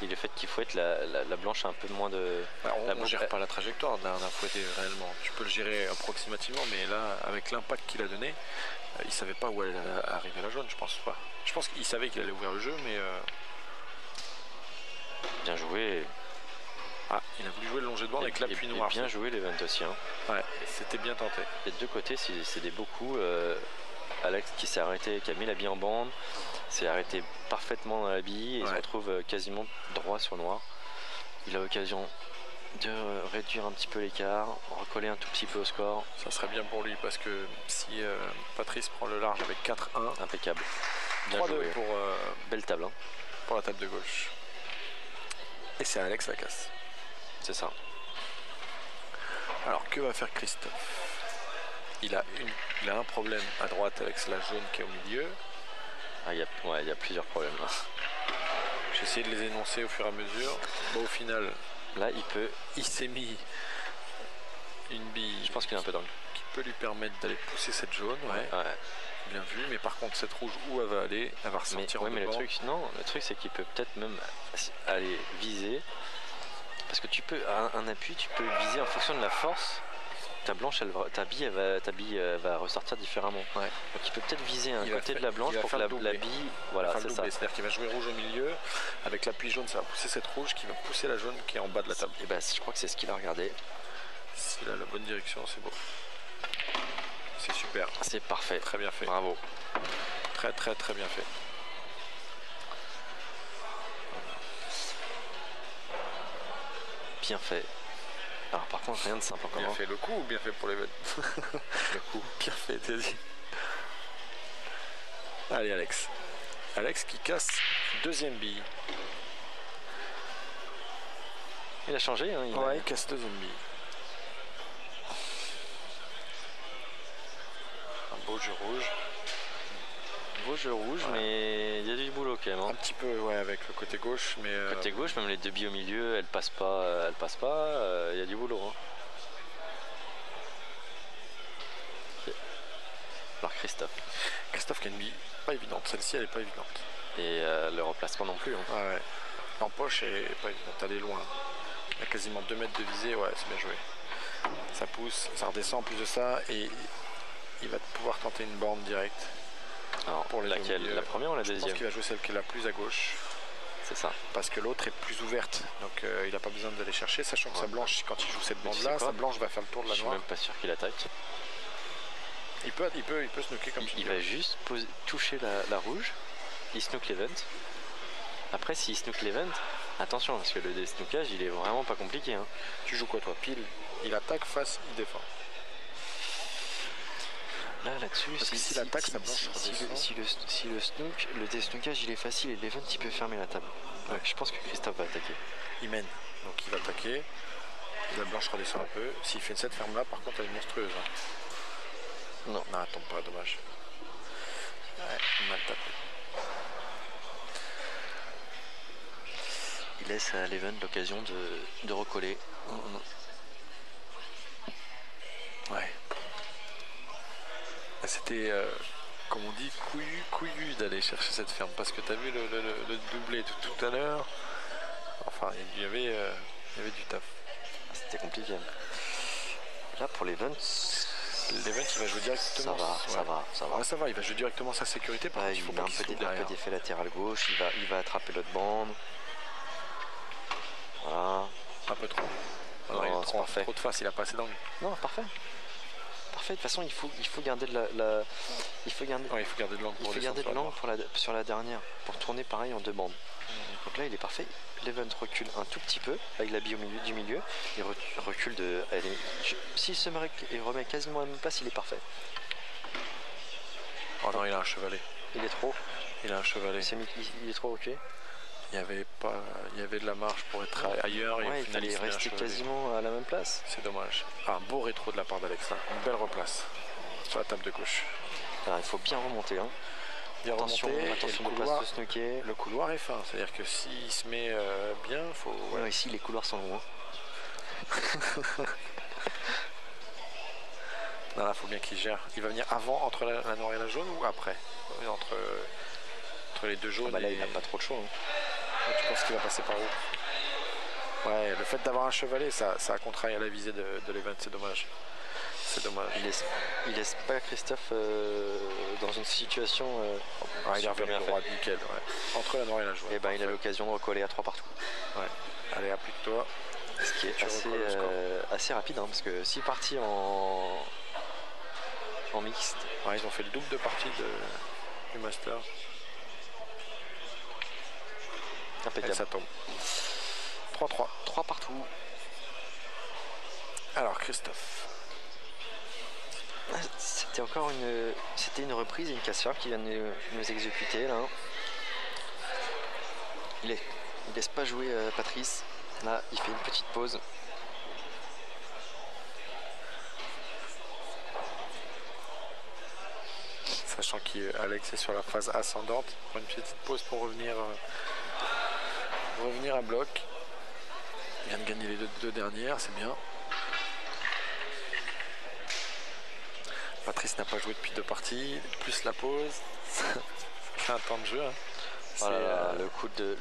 et le fait qu'il fouette, la blanche a un peu moins de... on ne gère pas la trajectoire d'un fouetté réellement. Tu peux le gérer approximativement, mais là avec l'impact qu'il a donné, il savait pas où elle arrivait la jaune, je pense pas. Je pense qu'il savait qu'il allait ouvrir le jeu, mais... Bien joué. Ah, il a voulu jouer le long jet de bande avec l'appui noir. Bien joué l'event aussi. Hein. Ouais, c'était bien tenté. Des deux côtés, c'est des beaux coups. Alex qui s'est arrêté, qui a mis la bille en bande, s'est arrêté parfaitement dans la bille et se retrouve quasiment droit sur noir. Il a l'occasion de réduire un petit peu l'écart, recoller un tout petit peu au score. Ça serait bien pour lui parce que si Patrice prend le large avec 4-1. Impeccable. Bien 3-2 joué. pour, Belle table, hein. pour la table de gauche. Et c'est Alex Lacasse. C'est ça. Alors que va faire Christophe? Il a un problème à droite avec la jaune qui est au milieu. Ah, il y a plusieurs problèmes là. J'ai essayé de les énoncer au fur et à mesure. Bon, au final, Là, il s'est mis une bille. je pense qu'il est un peu dingue. Qui peut lui permettre d'aller pousser cette jaune. Ouais. Ouais. Bien vu. Mais par contre, cette rouge, où elle va aller? Elle va ressortir en Mais le devant. truc, non, le truc c'est qu'il peut peut-être même aller viser. Parce que tu peux, un appui, tu peux viser en fonction de la force. Ta blanche, ta bille va ressortir différemment. Ouais. Donc il peut peut-être viser un Il va côté de faire- la blanche il va pour que faire la doubler. bille. Il Voilà, va faire c'est le ça. doubler. C'est-à-dire qu'il va jouer rouge au milieu. Avec l'appui jaune, ça va pousser cette rouge qui va pousser la jaune qui est en bas de la table. Et ben, je crois que c'est ce qu'il a regardé. S'il a la bonne direction, c'est beau. C'est super. C'est parfait. Très bien fait. Bravo. Très bien fait. Bien fait. Alors par contre, rien de simple encore. Bien hein. fait le coup ou bien fait pour les bêtes? Le coup. Bien fait, t'as dit. Allez, Alex. Alex qui casse deuxième bille. Il a changé. Hein, Il casse deuxième bille. Un beau jeu rouge. Beau jeu rouge, mais il y a du boulot quand même. Un Hein. petit peu, ouais, avec le côté gauche, mais. Côté gauche, même les deux billes au milieu, elles passent pas. Il y a du boulot. Hein. Alors Christophe qui a une bille pas évidente. Celle-ci, elle est pas évidente. et le remplacement non plus. Hein. Ouais. En poche, elle est pas évidente. Elle est loin. Il y a quasiment 2 mètres de visée. Ouais, c'est bien joué. Ça pousse, ça redescend en plus de ça, et il va pouvoir tenter une borne directe. Alors, Pour les laquelle? milieu. La première ou la Je pense deuxième? qu'il va jouer celle qui est la plus à gauche, C'est ça. parce que l'autre est plus ouverte, donc il n'a pas besoin d'aller chercher, sachant que sa Ouais. blanche, quand il joue cette Mais tu bande là, sais quoi? sa blanche va faire le tour de Je la suis noire. même pas sûr qu'il attaque. Il peut snooker comme Il va juste toucher la rouge. Il snook l'event. Après, s'il snook l'event, attention, parce que le snookage, il est vraiment pas compliqué. Hein. Tu joues quoi toi? Pile, il attaque, face, il défend. Là-dessus, Parce que s'il attaque, sa blanche redescend. si le snook, le désnookage il est facile et l'event il peut fermer la table. Ouais. Je pense que Christophe va attaquer. Il mène, donc il va attaquer. La blanche redescend un peu. S'il fait cette ferme là, par contre, elle est monstrueuse. Hein. Non. Non, elle tombe pas, dommage. Ouais, mal tapé. Il laisse à l'event l'occasion de recoller. Ouais. C'était, comme on dit, couillu d'aller chercher cette ferme. Parce que tu as vu le doublé de tout à l'heure. Enfin, il y avait du taf. C'était compliqué. Là pour l'event, L'event, il va jouer directement. ça va. Ouais, ça va, il va jouer directement sa sécurité. Par Ouais, contre, il faut il pas met qu'il se trouve un peu derrière. d'effet latéral gauche, il va attraper l'autre bande. Voilà. Un peu trop. Non, Il a c'est parfait. trop de face, il a pas assez d'angle. Non, parfait. Parfait, de toute façon, il faut garder il faut garder, Ouais, il faut garder de l'angle il pour faut descendre garder de sur la l'angle sur la dernière, pour tourner pareil en deux bandes. Donc là, il est parfait. L'event recule un tout petit peu, avec la bille du milieu. Il recule de... S'il se remet quasiment à la même place, il est parfait. Oh non, il a un chevalet. Il est trop. Il a un chevalet. Il est trop reculé. Il y avait de la marge pour être ailleurs. Et au Ouais, il final, fallait se met un rester chevalet. quasiment à la même place. C'est dommage. Ah, un beau rétro de la part d'Alexa. Une belle replace sur la table de gauche. Alors, il faut bien remonter. Hein. Bien Attention, remonté, attention et de le ne pas couloir, se snooker. le couloir est fin. C'est-à-dire que s'il se met bien, il faut... ouais. Ouais, ici, les couloirs sont longs. Hein. Non, là, faut bien qu'il gère. Il va venir avant, entre la noire et la jaune, ou après? Entre les deux jaunes. Bah là, et... il n'a pas trop de choix. Hein. Tu penses qu'il va passer par où? Ouais, le fait d'avoir un chevalet, ça contrarie à la visée de l'event, c'est dommage. C'est dommage. Il laisse pas Christophe dans une situation Ouais, il est super bien revenu fait. droit, nickel. Ouais. Entre la noire et la jaune. Et ben il a l'occasion de recoller à 3 partout. Ouais. Allez, applique-toi. Ce qui est Tu assez, recolles le score. assez rapide, hein, parce que s'il partit en mixte, Ouais, ils ont fait le double de partie du Master. Et impeccable. ça tombe. 3-3. 3 partout. Alors, Christophe. C'était une reprise et une cassure qui vient de nous exécuter là. Il laisse pas jouer Patrice. Là, il fait une petite pause. Sachant qu'Alex est sur la phase ascendante, pour une petite pause pour revenir à bloc. Il vient de gagner les deux dernières, c'est bien. Patrice n'a pas joué depuis 2 parties, plus la pause. Ça fait un temps de jeu. Hein. Voilà, le coup de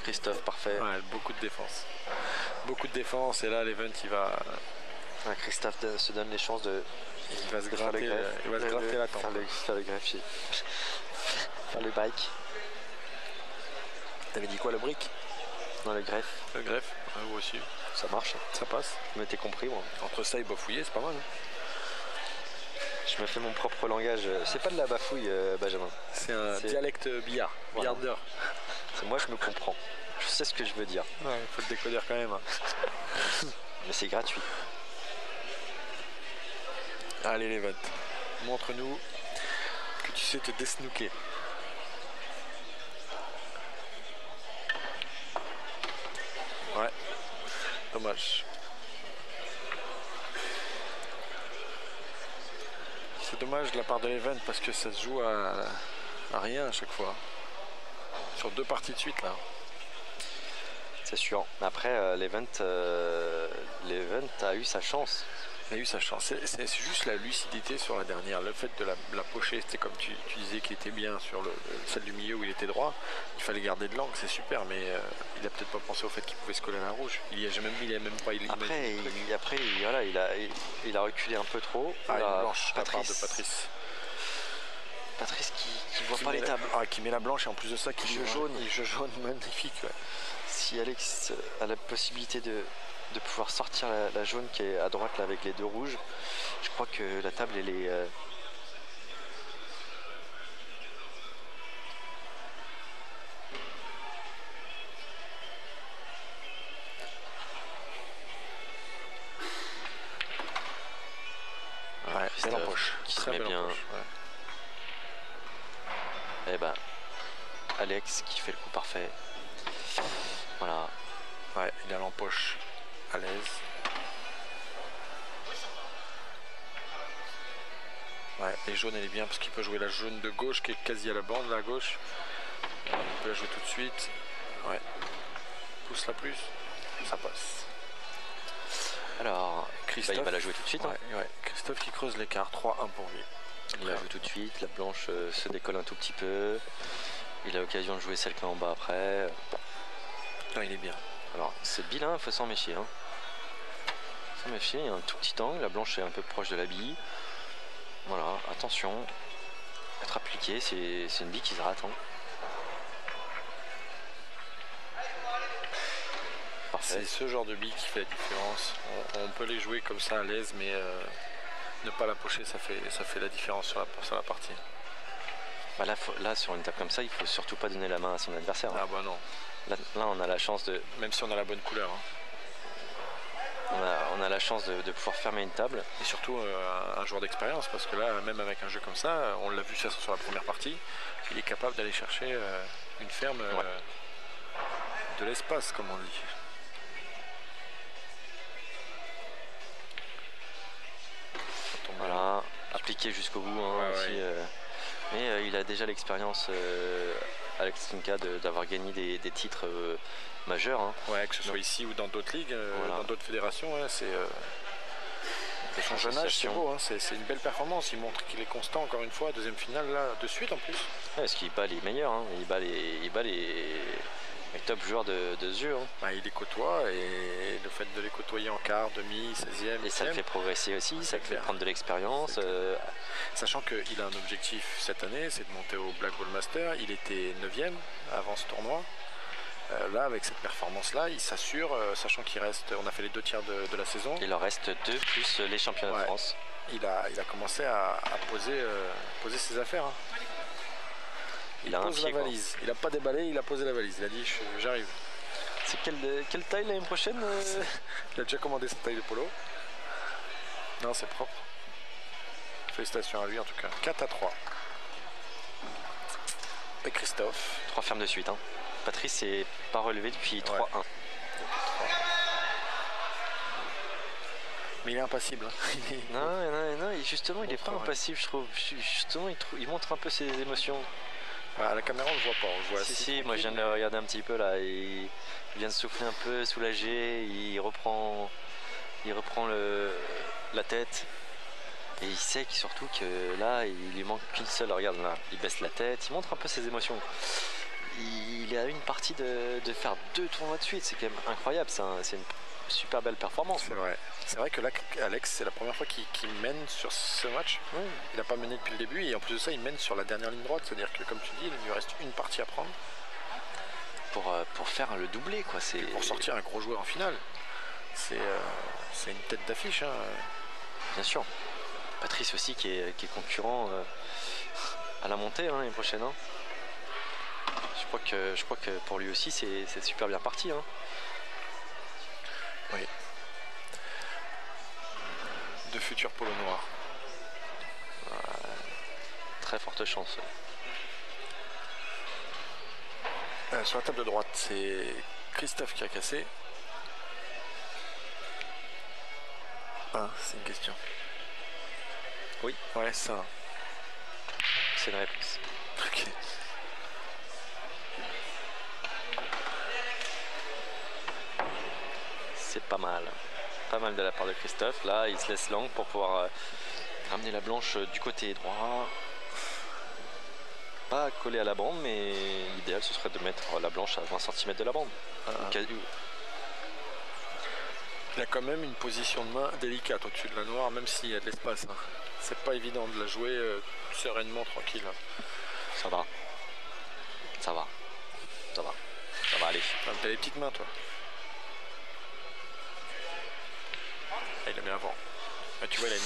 Christophe, parfait. Ouais, beaucoup de défense. Beaucoup de défense, et là l'event il va. Christophe se donne les chances de. Il va se gratter la tempe. Faire le greffe. Faire le bike. T'avais dit quoi, le brick? Non, le greffe. Le greffe, moi aussi. Ça marche. Ça passe. Je m'étais compris, moi. Entre ça et bafouiller, c'est pas mal. Hein. Je me fais mon propre langage. C'est pas de la bafouille, Benjamin. C'est un dialecte billard. Voilà. Billardeur. Moi, je me comprends. Je sais ce que je veux dire. Ouais, faut le décoder quand même. Hein. Mais c'est gratuit. Allez, les votes. Montre-nous que tu sais te desnooker. Ouais. Dommage. C'est dommage de la part de l'event parce que ça se joue à rien à chaque fois. Sur 2 parties de suite là. C'est sûr. Après, l'event a eu sa chance. Il a eu sa chance. C'est juste la lucidité sur la dernière. Le fait de la pocher, c'était comme tu disais qu'il était bien sur celle du milieu où il était droit. Il fallait garder de l'angle, c'est super, mais il a peut-être pas pensé au fait qu'il pouvait se coller à la rouge. Il a même pas. Après, il a reculé un peu trop. Ah, une blanche de Patrice. Patrice qui voit pas les tables. Ah, qui met la blanche et en plus de ça, qui joue jaune. Il joue jaune, magnifique. Ouais. Si Alex a la possibilité de pouvoir sortir la jaune qui est à droite là avec les 2 rouges, je crois que la table elle est ouais, belle en poche. Qui se met bien. Ouais. Et ben Alex qui fait le coup parfait. Voilà. Ouais, il a l'empoche à l'aise. Ouais, les jaunes elle est bien parce qu'il peut jouer la jaune de gauche qui est quasi à la bande là à gauche. Il peut la jouer tout de suite. Ouais. Pousse la plus. Ça passe. Alors, Christophe, il va la jouer tout de suite. Ouais, hein. Ouais. Christophe qui creuse l'écart, 3-1 pour lui. Il la joue tout de suite, la blanche se décolle un tout petit peu. Il a l'occasion de jouer celle qui est en bas après. Non, il est bien. Alors, c'est bilan, il faut s'en méfier. Hein. S'en méfier, il y a un tout petit angle, la blanche est un peu proche de la bille. Voilà, attention. Être appliqué, c'est une bille qui se rate. Hein. C'est ce genre de bille qui fait la différence. On peut les jouer comme ça à l'aise, mais ne pas la pocher, ça fait la différence sur la partie. Bah là, sur une table comme ça, il faut surtout pas donner la main à son adversaire. Hein. Ah bah non. Là, on a la chance de... Même si on a la bonne couleur. Hein. On a la chance de pouvoir fermer une table. Et surtout un joueur d'expérience, parce que là, même avec un jeu comme ça, on l'a vu ça sur la première partie, il est capable d'aller chercher une ferme de l'espace, comme on dit. Voilà, appliqué jusqu'au bout hein, ouais, aussi. Ouais. Mais il a déjà l'expérience, Alex Tinka, d'avoir gagné des titres majeurs. Hein. Ouais, que ce soit ici ou dans d'autres ligues, voilà. Dans d'autres fédérations, ouais, c'est... son jeune âge, c'est beau, hein, c'est une belle performance. Il montre qu'il est constant, encore une fois, deuxième finale, là, de suite en plus. Ouais, parce qu'il bat les meilleurs, hein. Il bat les top joueurs de ce jeu. Hein. Bah, il les côtoie et le fait de les côtoyer en quart, demi, 16e. Et ça le fait progresser aussi, ça le fait prendre de l'expérience. Sachant qu'il a un objectif cette année, c'est de monter au Black Ball Master. Il était 9e avant ce tournoi. Là, avec cette performance-là, il s'assure, sachant qu'il reste, on a fait les 2 tiers de la saison. Il en reste 2 plus les championnats de France. Il a commencé à poser ses affaires. Hein. Il pose la valise. Il n'a pas déballé, il a posé la valise. Il a dit j'arrive. C'est quelle taille l'année prochaine Il a déjà commandé sa taille de polo. Non, c'est propre. Félicitations à lui en tout cas. 4-3. Et Christophe. 3 fermes de suite. Hein. Patrice n'est pas relevé depuis 3-1. Ouais. Mais il est impassible. Hein. Non, justement, il n'est pas impassible, je trouve. Justement, il montre un peu ses émotions. À la caméra, on le voit pas. On le voit si, moi je viens de le regarder un petit peu là. Il vient de souffler un peu, soulagé. Il reprend la tête. Et il sait surtout que là, il lui manque qu'une seule. Regarde là, il baisse la tête. Il montre un peu ses émotions. Il est à une partie de faire 2 tournois de suite. C'est quand même incroyable. C'est une super belle performance. C'est vrai. C'est vrai que là, Alex, c'est la première fois qu'il mène sur ce match. Oui. Il n'a pas mené depuis le début et en plus de ça, il mène sur la dernière ligne droite. C'est-à-dire que, comme tu dis, il lui reste une partie à prendre. Pour faire le doublé, quoi. Pour sortir un gros joueur en finale. C'est une tête d'affiche. Hein. Bien sûr. Patrice aussi qui est concurrent à la montée l'année prochaine. Hein. Je crois que pour lui aussi, c'est super bien parti. Hein. Oui. De futurs polo noirs. Très forte chance. Sur la table de droite, c'est Christophe qui a cassé. Ah, c'est une question. Oui. Ouais, ça. C'est une réponse. Ok. C'est pas mal. Pas mal de la part de Christophe. Là, il se laisse l'angle pour pouvoir ramener la blanche du côté droit. Pas coller à la bande, mais l'idéal ce serait de mettre la blanche à 20 cm de la bande. Il a quand même une position de main délicate au-dessus de la noire, même s'il y a de l'espace. Hein. C'est pas évident de la jouer sereinement, tranquille. Ça va. Ça va. Ça va. Ça va aller. T'as les petites mains, toi. Ah, il la met avant. Ah, tu vois, il a une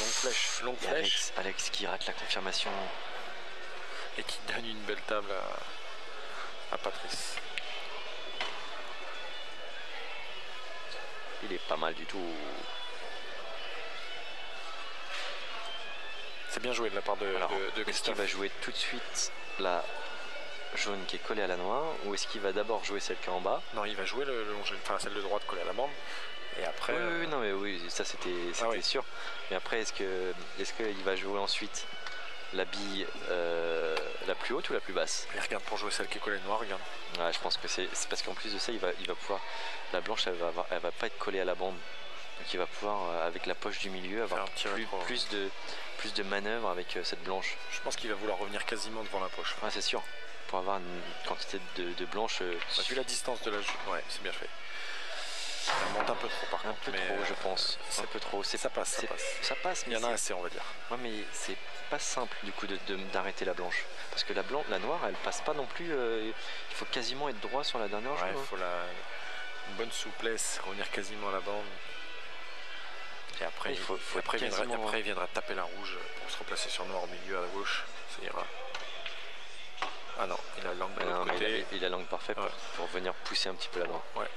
longue flèche. Alex qui rate la confirmation. Et qui donne une belle table à Patrice. Il est pas mal du tout. C'est bien joué de la part de Christophe. Est-ce qu'il va jouer tout de suite la jaune qui est collée à la noire, ou est-ce qu'il va d'abord jouer celle qui est en bas? Non, il va jouer celle de droite collée à la bande. Et après. Oui, non, mais oui, ça c'était sûr. Mais après, est-ce qu'il va jouer ensuite la bille la plus haute ou la plus basse? Il regarde pour jouer celle qui est collée noire, regarde. Ouais, je pense que c'est parce qu'en plus de ça, il va pouvoir. La blanche, elle va pas être collée à la bande. Donc il va pouvoir, avec la poche du milieu, avoir plus de manœuvre avec cette blanche. Je pense qu'il va vouloir revenir quasiment devant la poche. Ouais, c'est sûr. Pour avoir une quantité de blanche. Vu la distance de la joue, ouais, c'est bien fait. Elle monte un peu trop par contre. Un peu trop, je pense. Un peu trop. Ça passe. Ça passe, mais il y en a assez, on va dire. Ouais, mais c'est pas simple du coup d'arrêter la blanche. Parce que la noire, elle passe pas non plus. Il faut quasiment être droit sur la dernière joue. Il faut une bonne souplesse, revenir quasiment à la bande. Et après, il viendra taper la rouge pour se replacer sur noir au milieu à la gauche. Ça ira. Ah non, il a l'angle de l'autre côté. Il a l'angle parfait pour venir pousser un petit peu la noire. Ouais.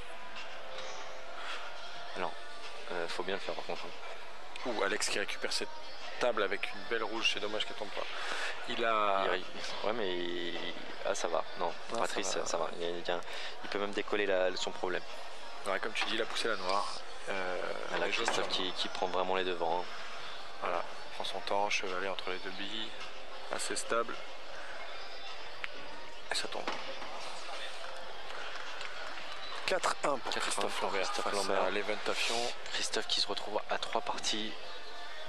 Alors, faut bien le faire par contre. Ouh, Alex qui récupère cette table avec une belle rouge, c'est dommage qu'elle tombe pas. Il a. Ouais, mais. Ah, ça va. Non, Patrice, ça va. Il peut même décoller son problème. Ouais, comme tu dis, il a poussé la noire. Là, Christophe qui prend vraiment les devants. Voilà, prend son temps, chevalet entre les deux billes, assez stable. Et ça tombe. 4-1 pour Christophe Lambert face à l'Eventafion. Christophe qui se retrouve à 3 parties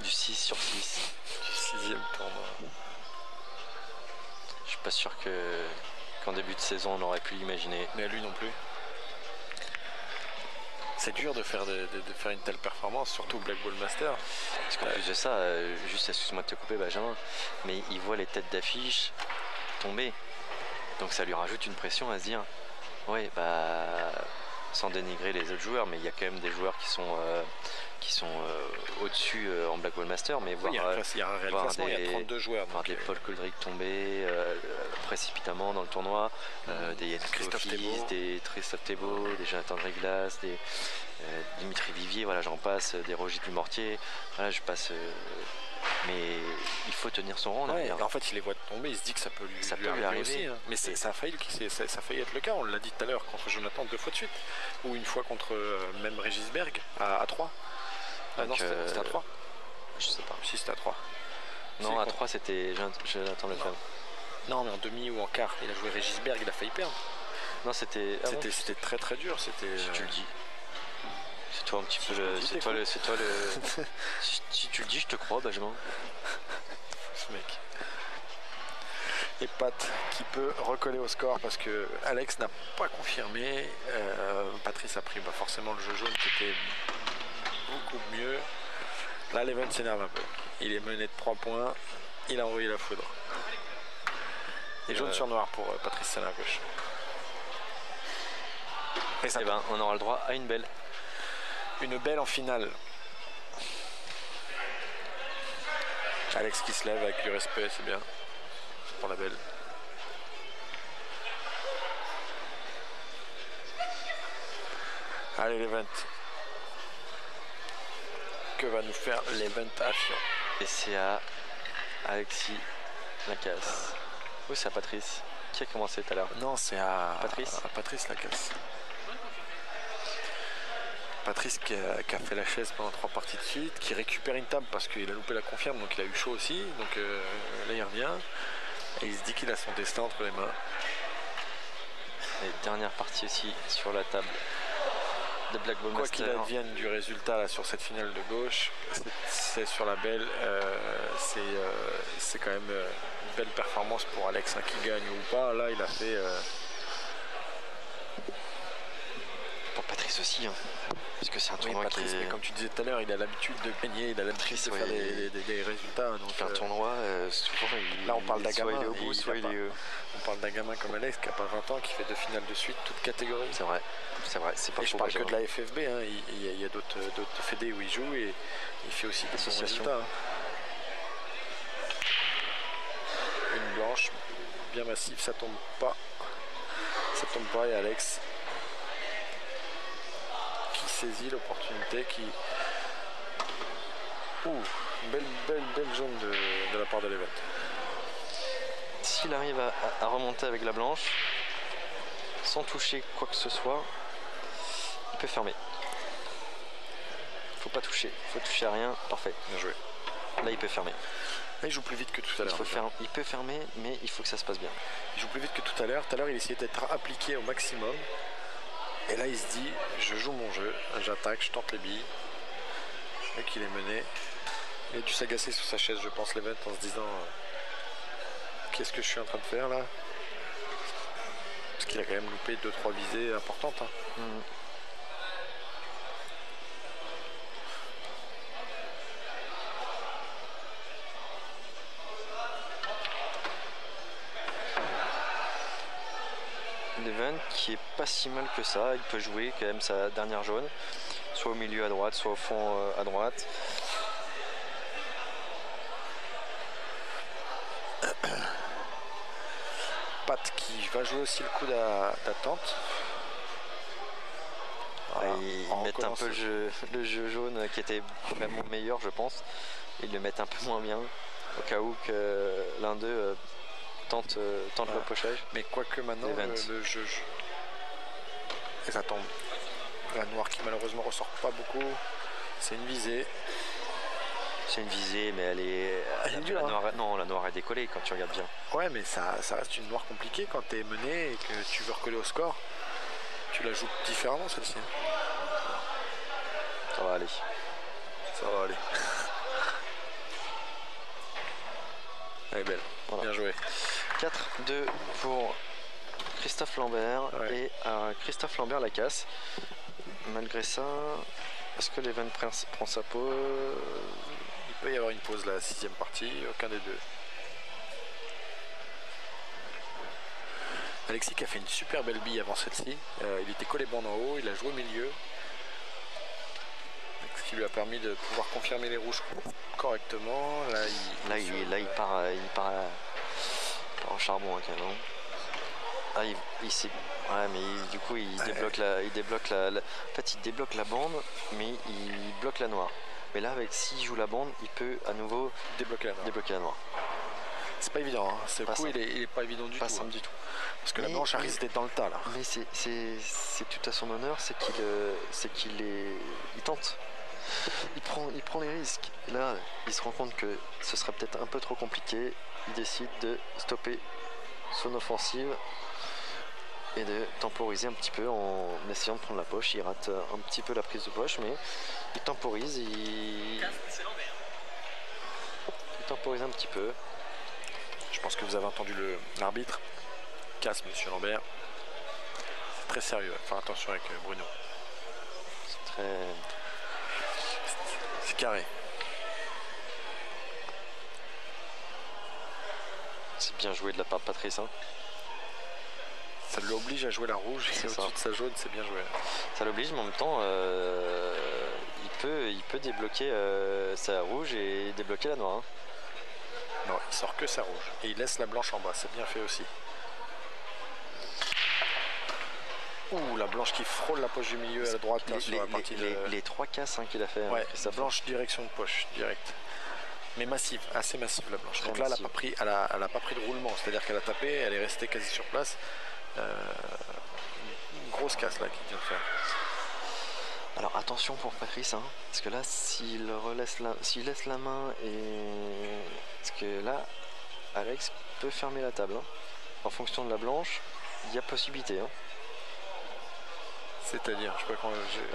du 6 sur 6. Du 6e tournoi. Je suis pas sûr qu'en début de saison on aurait pu l'imaginer. Mais lui non plus. C'est dur de faire une telle performance, surtout au Black Ball Master. Parce qu'en plus de ça, juste excuse-moi de te couper Benjamin, mais il voit les têtes d'affiche tomber. Donc ça lui rajoute une pression à se dire, ouais, bah, sans dénigrer les autres joueurs, mais il y a quand même des joueurs qui sont qui sont au-dessus en Black Ball Master, mais Oui, il y a un réel classement, il y a 32 joueurs. Voir des Paul Coldrick tomber précipitamment dans le tournoi, des Yannick Christophe Thébault, des Christophe Thébault, des Jonathan Dréglas, des Dimitri Vivier, voilà, j'en passe, des Roger Dumortier, voilà, je passe. Mais il faut tenir son rang. Ouais, en fait, il les voit tomber, il se dit que ça peut lui arriver aussi. Hein. Mais ça a failli être le cas, on l'a dit tout à l'heure, contre Jonathan 2 fois de suite. Ou une fois contre même Régis Berg à 3. Non, c'était à 3. Je sais pas. Si, c'était à 3. Non, à 3, c'était Jonathan Lefebvre. Non, mais en demi ou en quart, il a joué Régis Berg, il a failli perdre. Non, c'était très très dur. Si tu le dis. C'est toi un petit peu le. C'est toi le. Si tu le dis, je te crois, Benjamin. Ce mec. Et Pat qui peut recoller au score parce que Alex n'a pas confirmé. Patrice a pris forcément le jeu jaune qui était beaucoup mieux. Là, l'Event s'énerve un peu. Il est mené de 3 points. Il a envoyé la foudre. Et jaune sur noir pour Patrice Salin à gauche. Et ben, on aura le droit à une belle. Une belle en finale. Alex qui se lève avec du respect, c'est bien. Pour la belle. Allez, l'Event. Que va nous faire l'Event Afion? Et c'est à Alexis Lacasse. Ou c'est à Patrice? Qui a commencé tout à l'heure? Non, c'est à Patrice. À Patrice Lacasse. Patrice qui a fait la chaise pendant 3 parties de suite, qui récupère une table parce qu'il a loupé la confirme, donc il a eu chaud aussi. Donc là il revient et il se dit qu'il a son destin entre les mains. Et dernière partie aussi sur la table de Black Ball Quoi Master. qu'il advienne du résultat là, sur cette finale de gauche, c'est sur la belle, c'est quand même une belle performance pour Alex, hein, qui gagne ou pas. Là il a fait... Pour Patrice aussi, hein. Parce que c'est un tournoi Patrice, qui est... mais comme tu disais tout à l'heure, il a l'habitude de gagner, il a l'habitude de faire des résultats. Donc, un tournoi, souvent là on parle d'un gamin, soit il est au bout, soit il est... On parle d'un gamin comme Alex qui n'a pas 20 ans, qui fait 2 finales de suite, toutes catégories. C'est vrai, c'est pas et je parle que de la FFB, hein. Il y a d'autres fédés où il joue et il fait aussi des bons résultats. Hein. Une blanche, bien massive, ça tombe pas. Ça tombe pas et Alex qui saisit l'opportunité, qui... Ouh, belle jaune de la part de l'Event. S'il arrive à remonter avec la blanche, sans toucher quoi que ce soit, il peut fermer. Faut pas toucher, faut toucher à rien, parfait. Bien joué. Là il peut fermer. Là il joue plus vite que tout à l'heure. Il peut fermer, mais il faut que ça se passe bien. Il joue plus vite que tout à l'heure. Tout à l'heure il essayait d'être appliqué au maximum. Et là il se dit, je joue mon jeu, j'attaque, je tente les billes. Et qu'il est mené. Il a dû s'agacer sur sa chaise, je pense, l'Event, en se disant qu'est-ce que je suis en train de faire là? Parce qu'il a quand même loupé 2-3 visées importantes. Hein. L'Event qui est pas si mal que ça, il peut jouer quand même sa dernière jaune, soit au milieu à droite, soit au fond à droite. Pat qui va jouer aussi le coup d'attente. Voilà, ils mettent un peu le jeu jaune qui était vraiment meilleur, je pense. Ils le mettent un peu moins bien au cas où que l'un d'eux tente le pochage. Mais quoique maintenant le jeu... Et ça tombe. La noire qui malheureusement ressort pas beaucoup. C'est une visée. C'est une visée, mais elle est dure. Non, la noire est décollée quand tu regardes bien. Ouais, mais ça reste une noire compliquée quand tu es mené et que tu veux recoller au score. Tu la joues différemment celle-ci. Ça va aller. Ça va aller. Elle est belle. Voilà. Bien joué. 4-2 pour Christophe Lambert et Christophe Lambert la casse. Malgré ça, est-ce que l'Event prend sa pause? Il peut y avoir une pause la 6e partie, aucun des deux. Alexis qui a fait une super belle bille avant celle-ci. Il était collé bande en haut, il a joué au milieu. qui lui a permis de pouvoir confirmer les rouges correctement. Il part en charbon, hein, carrément. Ah, ouais, mais du coup, il débloque en fait, il débloque la bande, mais il bloque la noire. Mais là, s'il joue la bande, il peut à nouveau débloquer la noire. C'est pas évident, hein. Ce coup, il est pas évident du tout. Pas simple du tout. Parce que la blanche risque d'être dans le tas, là. Mais c'est tout à son honneur, c'est qu'il tente. Il prend les risques. Et là, il se rend compte que ce serait peut-être un peu trop compliqué. Il décide de stopper son offensive et de temporiser un petit peu en essayant de prendre la poche. Il rate un petit peu la prise de poche, mais il temporise. Il temporise un petit peu. Je pense que vous avez entendu l'arbitre. Casse, monsieur Lambert. C'est très sérieux. Faire attention avec Bruno. C'est carré. C'est bien joué de la part de Patrice, hein. Ça l'oblige à jouer la rouge et au-dessus de sa jaune, c'est bien joué. Ça l'oblige, mais en même temps, il peut débloquer sa rouge et débloquer la noire, hein. Non, il sort que sa rouge. Et il laisse la blanche en bas, c'est bien fait aussi. Ouh, la blanche qui frôle la poche du milieu à la droite. Les 3 casses, hein, qu'il a fait. Ouais, sa blanche direction de poche, direct. Mais massive, assez massive la blanche. Donc là, elle a pas pris de roulement, c'est-à-dire qu'elle a tapé, elle est restée quasi sur place. Une grosse casse là qu'il vient de faire. Alors attention pour Patrice, hein, parce que là, s'il laisse la main parce que là, Alex peut fermer la table, hein. En fonction de la blanche, il y a possibilité, hein. C'est-à-dire, je sais pas quand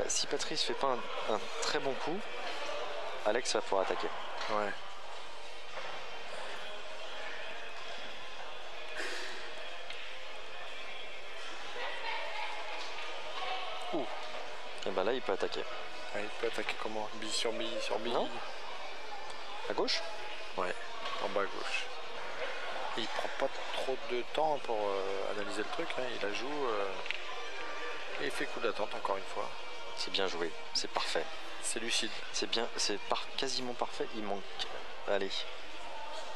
si Patrice fait pas un très bon coup, Alex va pouvoir attaquer. Ouais. Ouh. Et ben là, il peut attaquer. Ah, il peut attaquer comment? Bille sur bille sur bille. Non. À gauche? Ouais, en bas à gauche. Et il prend pas trop de temps pour analyser le truc, hein. Il la joue et il fait coup d'attente encore une fois. C'est bien joué, c'est parfait. C'est lucide. C'est bien, quasiment parfait. Il manque, allez,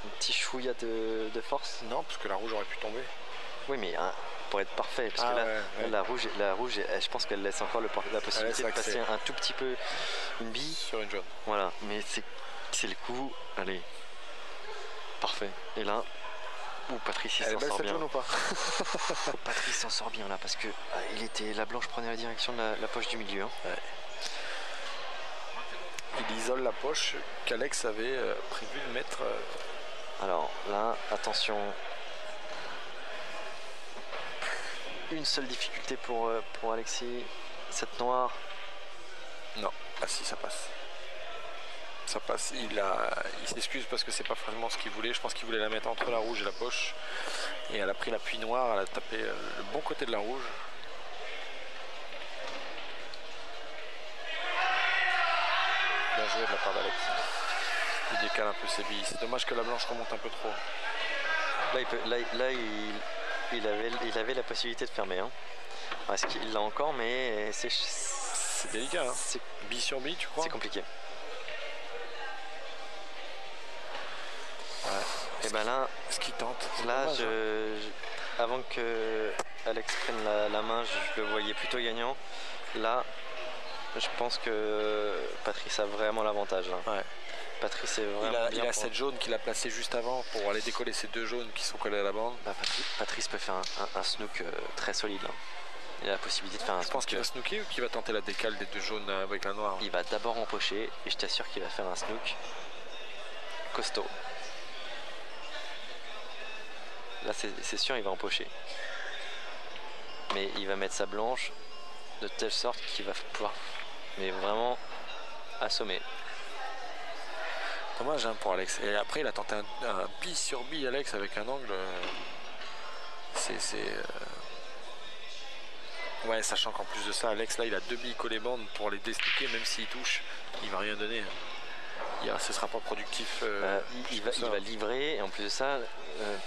un petit chouïa de force. Non, parce que la rouge aurait pu tomber. Oui, mais hein, pour être parfait, parce que là, ouais. la rouge, je pense qu'elle laisse encore la possibilité de passer un tout petit peu une bille sur une jaune. Voilà, mais c'est le coup. Allez, parfait. Et là, Patrice il s'en sort bien. Jaune ou pas? Patrice s'en sort bien là parce que la blanche prenait la direction de la poche du milieu, hein. Ouais. Il isole la poche qu'Alex avait prévu de mettre. Alors là, attention. Une seule difficulté pour Alexis, cette noire. Non, ah si, ça passe. Ça passe, il s'excuse parce que c'est pas vraiment ce qu'il voulait. Je pense qu'il voulait la mettre entre la rouge et la poche. Et elle a pris l'appui noir, elle a tapé le bon côté de la rouge. Bien joué de la part d'Alex. Il décale un peu ses billes. C'est dommage que la blanche remonte un peu trop. Là, il avait la possibilité de fermer, hein. Parce qu'il l'a encore, mais c'est délicat, hein. C'est bille sur bille, tu crois? C'est compliqué. Ouais. Et ben là, ce qu'il tente. Là, dommage, avant que Alex prenne la main, je le voyais plutôt gagnant. Là, je pense que Patrice a vraiment l'avantage. Ouais. Patrice est vraiment il a cette jaune qu'il a placée juste avant pour aller décoller ces deux jaunes qui sont collés à la bande. Patrice peut faire un snook très solide, là. Il a la possibilité de faire un snook. Je pense qu'il va snooker ou qu'il va tenter la décale des deux jaunes avec la noire. Il va d'abord empocher et je t'assure qu'il va faire un snook costaud. Là c'est sûr il va empocher. Mais il va mettre sa blanche de telle sorte qu'il va pouvoir vraiment assommer. Dommage, hein, pour Alex. Et après il a tenté un bille sur bille Alex avec un angle. Ouais, sachant qu'en plus de ça, Alex là il a deux billes collées bandes pour les désniquer, même s'il touche, il va rien donner. Ce sera pas productif. Il va livrer, et en plus de ça,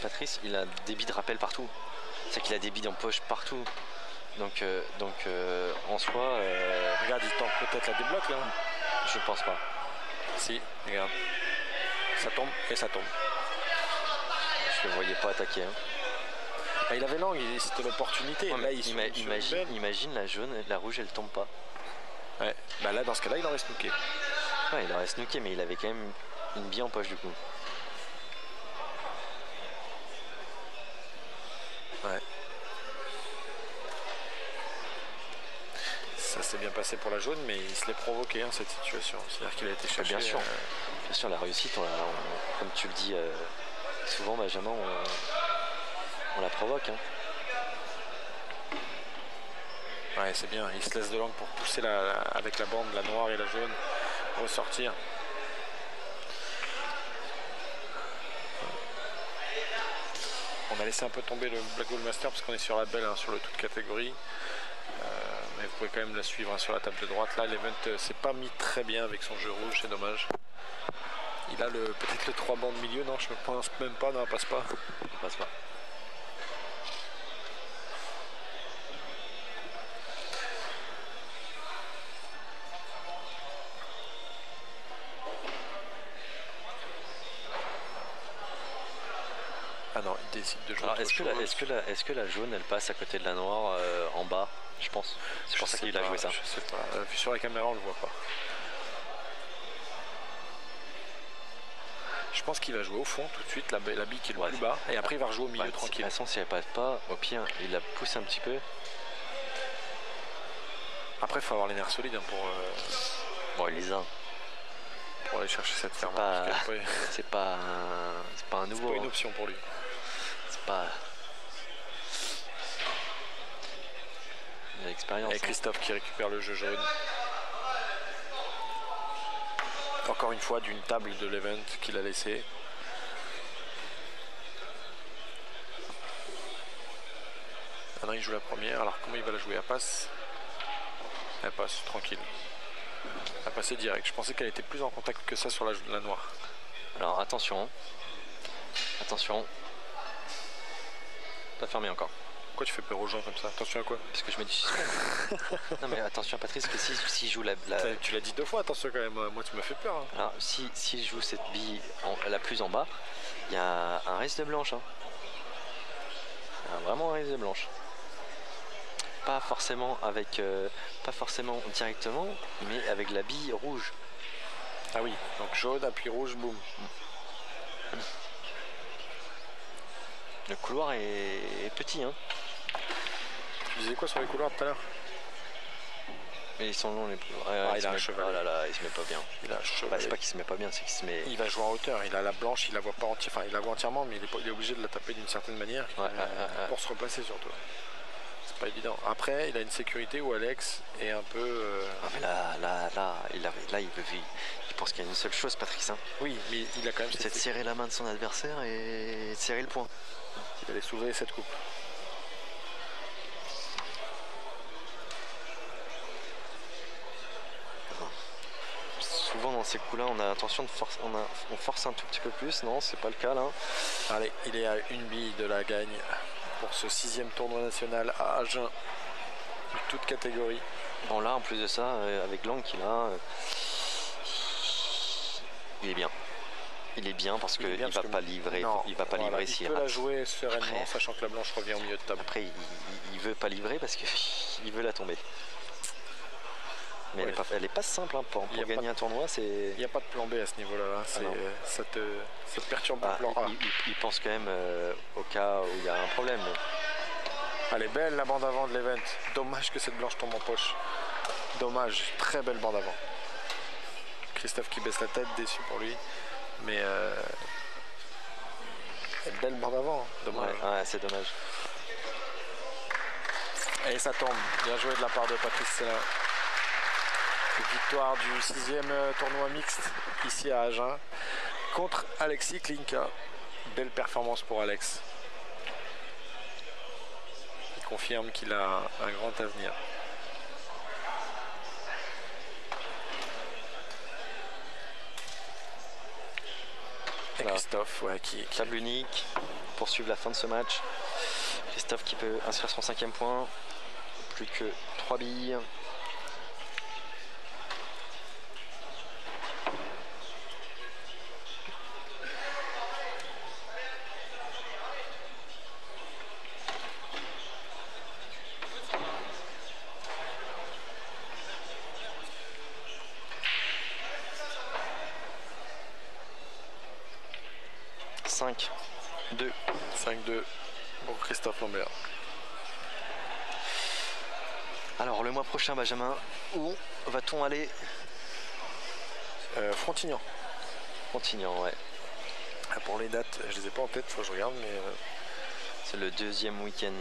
Patrice il a des billes de rappel partout. C'est qu'il a des billes en poche partout. Donc en soi. Regarde, il tente peut-être la débloque là. Je pense pas. Si, regarde. Ça tombe et ça tombe. Je le voyais pas attaquer. Hein. Bah, il avait langue, c'était l'opportunité. Ouais, là, il imagine la jaune, la rouge, elle tombe pas. Ouais. Bah là, dans ce cas-là, il aurait snooké. Ouais, il aurait snooké, mais il avait quand même une bille en poche du coup. Ouais. Ça s'est bien passé pour la jaune, mais il se l'est provoqué hein, cette situation. C'est-à-dire qu'il a été cherché. Bien sûr, la réussite, comme tu le dis souvent, Benjamin, on la provoque. Hein. Ouais, c'est bien. Il se laisse de l'angle pour pousser avec la bande, la noire et la jaune, ressortir. On a laissé un peu tomber le Black Ball Master parce qu'on est sur la belle, hein, sur le toute catégorie. Mais vous pouvez quand même la suivre hein, sur la table de droite. Là, l'event s'est pas mis très bien avec son jeu rouge, c'est dommage. Il a peut-être le 3 bandes milieu, non, je ne pense même pas, non, passe pas. Il passe pas. Ah non, il décide de jouer. Alors, est-ce que la jaune, elle passe à côté de la noire en bas, je pense. C'est pour ça qu'il a joué ça. Je sais pas. Vu sur la caméra, on le voit pas. Je pense qu'il va jouer au fond tout de suite, la bille qui est le plus bas, et après il va rejouer au milieu tranquille. De toute façon, si elle passe pas, au pire, il la pousse un petit peu. Après, il faut avoir les nerfs solides hein, Bon, il les a. Pour aller chercher cette ferme. C'est pas un nouveau. C'est pas une option pour lui. C'est pas. Il a l'expérience. Et Christophe qui récupère le jeu jaune. Encore une fois d'une table de l'event qu'il a laissé. Maintenant il joue la première. Alors comment il va la jouer? Elle passe. Elle passe tranquille. Elle a passé direct. Je pensais qu'elle était plus en contact que ça sur la noire. Alors attention. Attention. Pas fermé encore. Pourquoi tu fais peur aux gens comme ça? Attention à quoi? Parce que je me dis non mais attention à Patrice, que si joue la... Tu l'as dit 2 fois, attention quand même. Moi tu m'as fait peur. Hein. Alors si je joue cette bille la plus en bas, il y a un reste de blanche. Hein. Il y a vraiment un reste de blanche. Pas forcément directement, mais avec la bille rouge. Ah oui, donc jaune, appui rouge, boum. Le couloir est petit, hein. Tu disais quoi sur les couloirs tout à l'heure? Mais ils sont longs les couloirs. Il a un cheval. Oh là là, il se met pas bien. Il a un cheval. C'est pas qu'il se met pas bien, c'est qu'il se met. Il va jouer en hauteur. Il a la blanche, il la voit pas entièrement. Enfin, il la voit entièrement, mais il est obligé de la taper d'une certaine manière pour se replacer surtout. C'est pas évident. Après, il a une sécurité où Alex est un peu. Ah mais il pense qu'il y a une seule chose, Patrice. Hein. Oui, mais il a quand même. C'est de serrer la main de son adversaire et de serrer le poing. Il allait soulever cette coupe. Souvent dans ces coups-là, on a l'intention de force, on force un tout petit peu plus. Non, c'est pas le cas là. Allez, il est à une bille de la gagne pour ce 6e tournoi national à Agen, toute catégorie. Bon là, en plus de ça, avec l'angle qu'il a, il est bien. Il est bien parce qu'il va pas livrer. Il va pas livrer s'il peut la jouer sereinement, sachant que la blanche revient au milieu de table. Après, il veut pas livrer parce qu'il veut la tomber. Mais ouais. Elle est pas simple hein, pour gagner un tournoi. Il n'y a pas de plan B à ce niveau-là. Ça te perturbe le plan A. Il pense quand même au cas où il y a un problème. Elle est belle la bande avant de l'event. Dommage que cette blanche tombe en poche. Dommage, très belle bande avant. Christophe qui baisse la tête, déçu pour lui. Mais belle bande avant. Hein. Dommage. Ouais, c'est dommage. Et ça tombe. Bien joué de la part de Patrice Sella. Victoire du 6e tournoi mixte ici à Agen contre Alexis Klinka. Belle performance pour Alex. Il confirme qu'il a un grand avenir. Et Christophe, qui table unique, poursuivre la fin de ce match. Christophe qui peut inscrire son 5e point. Plus que 3 billes. 5-2. 5-2 pour Christophe Lambert. Alors le mois prochain, Benjamin, où va-t-on aller? Frontignan. Frontignan, ouais. Ah, pour les dates, je les ai pas en tête, faut que je regarde, mais c'est le deuxième week-end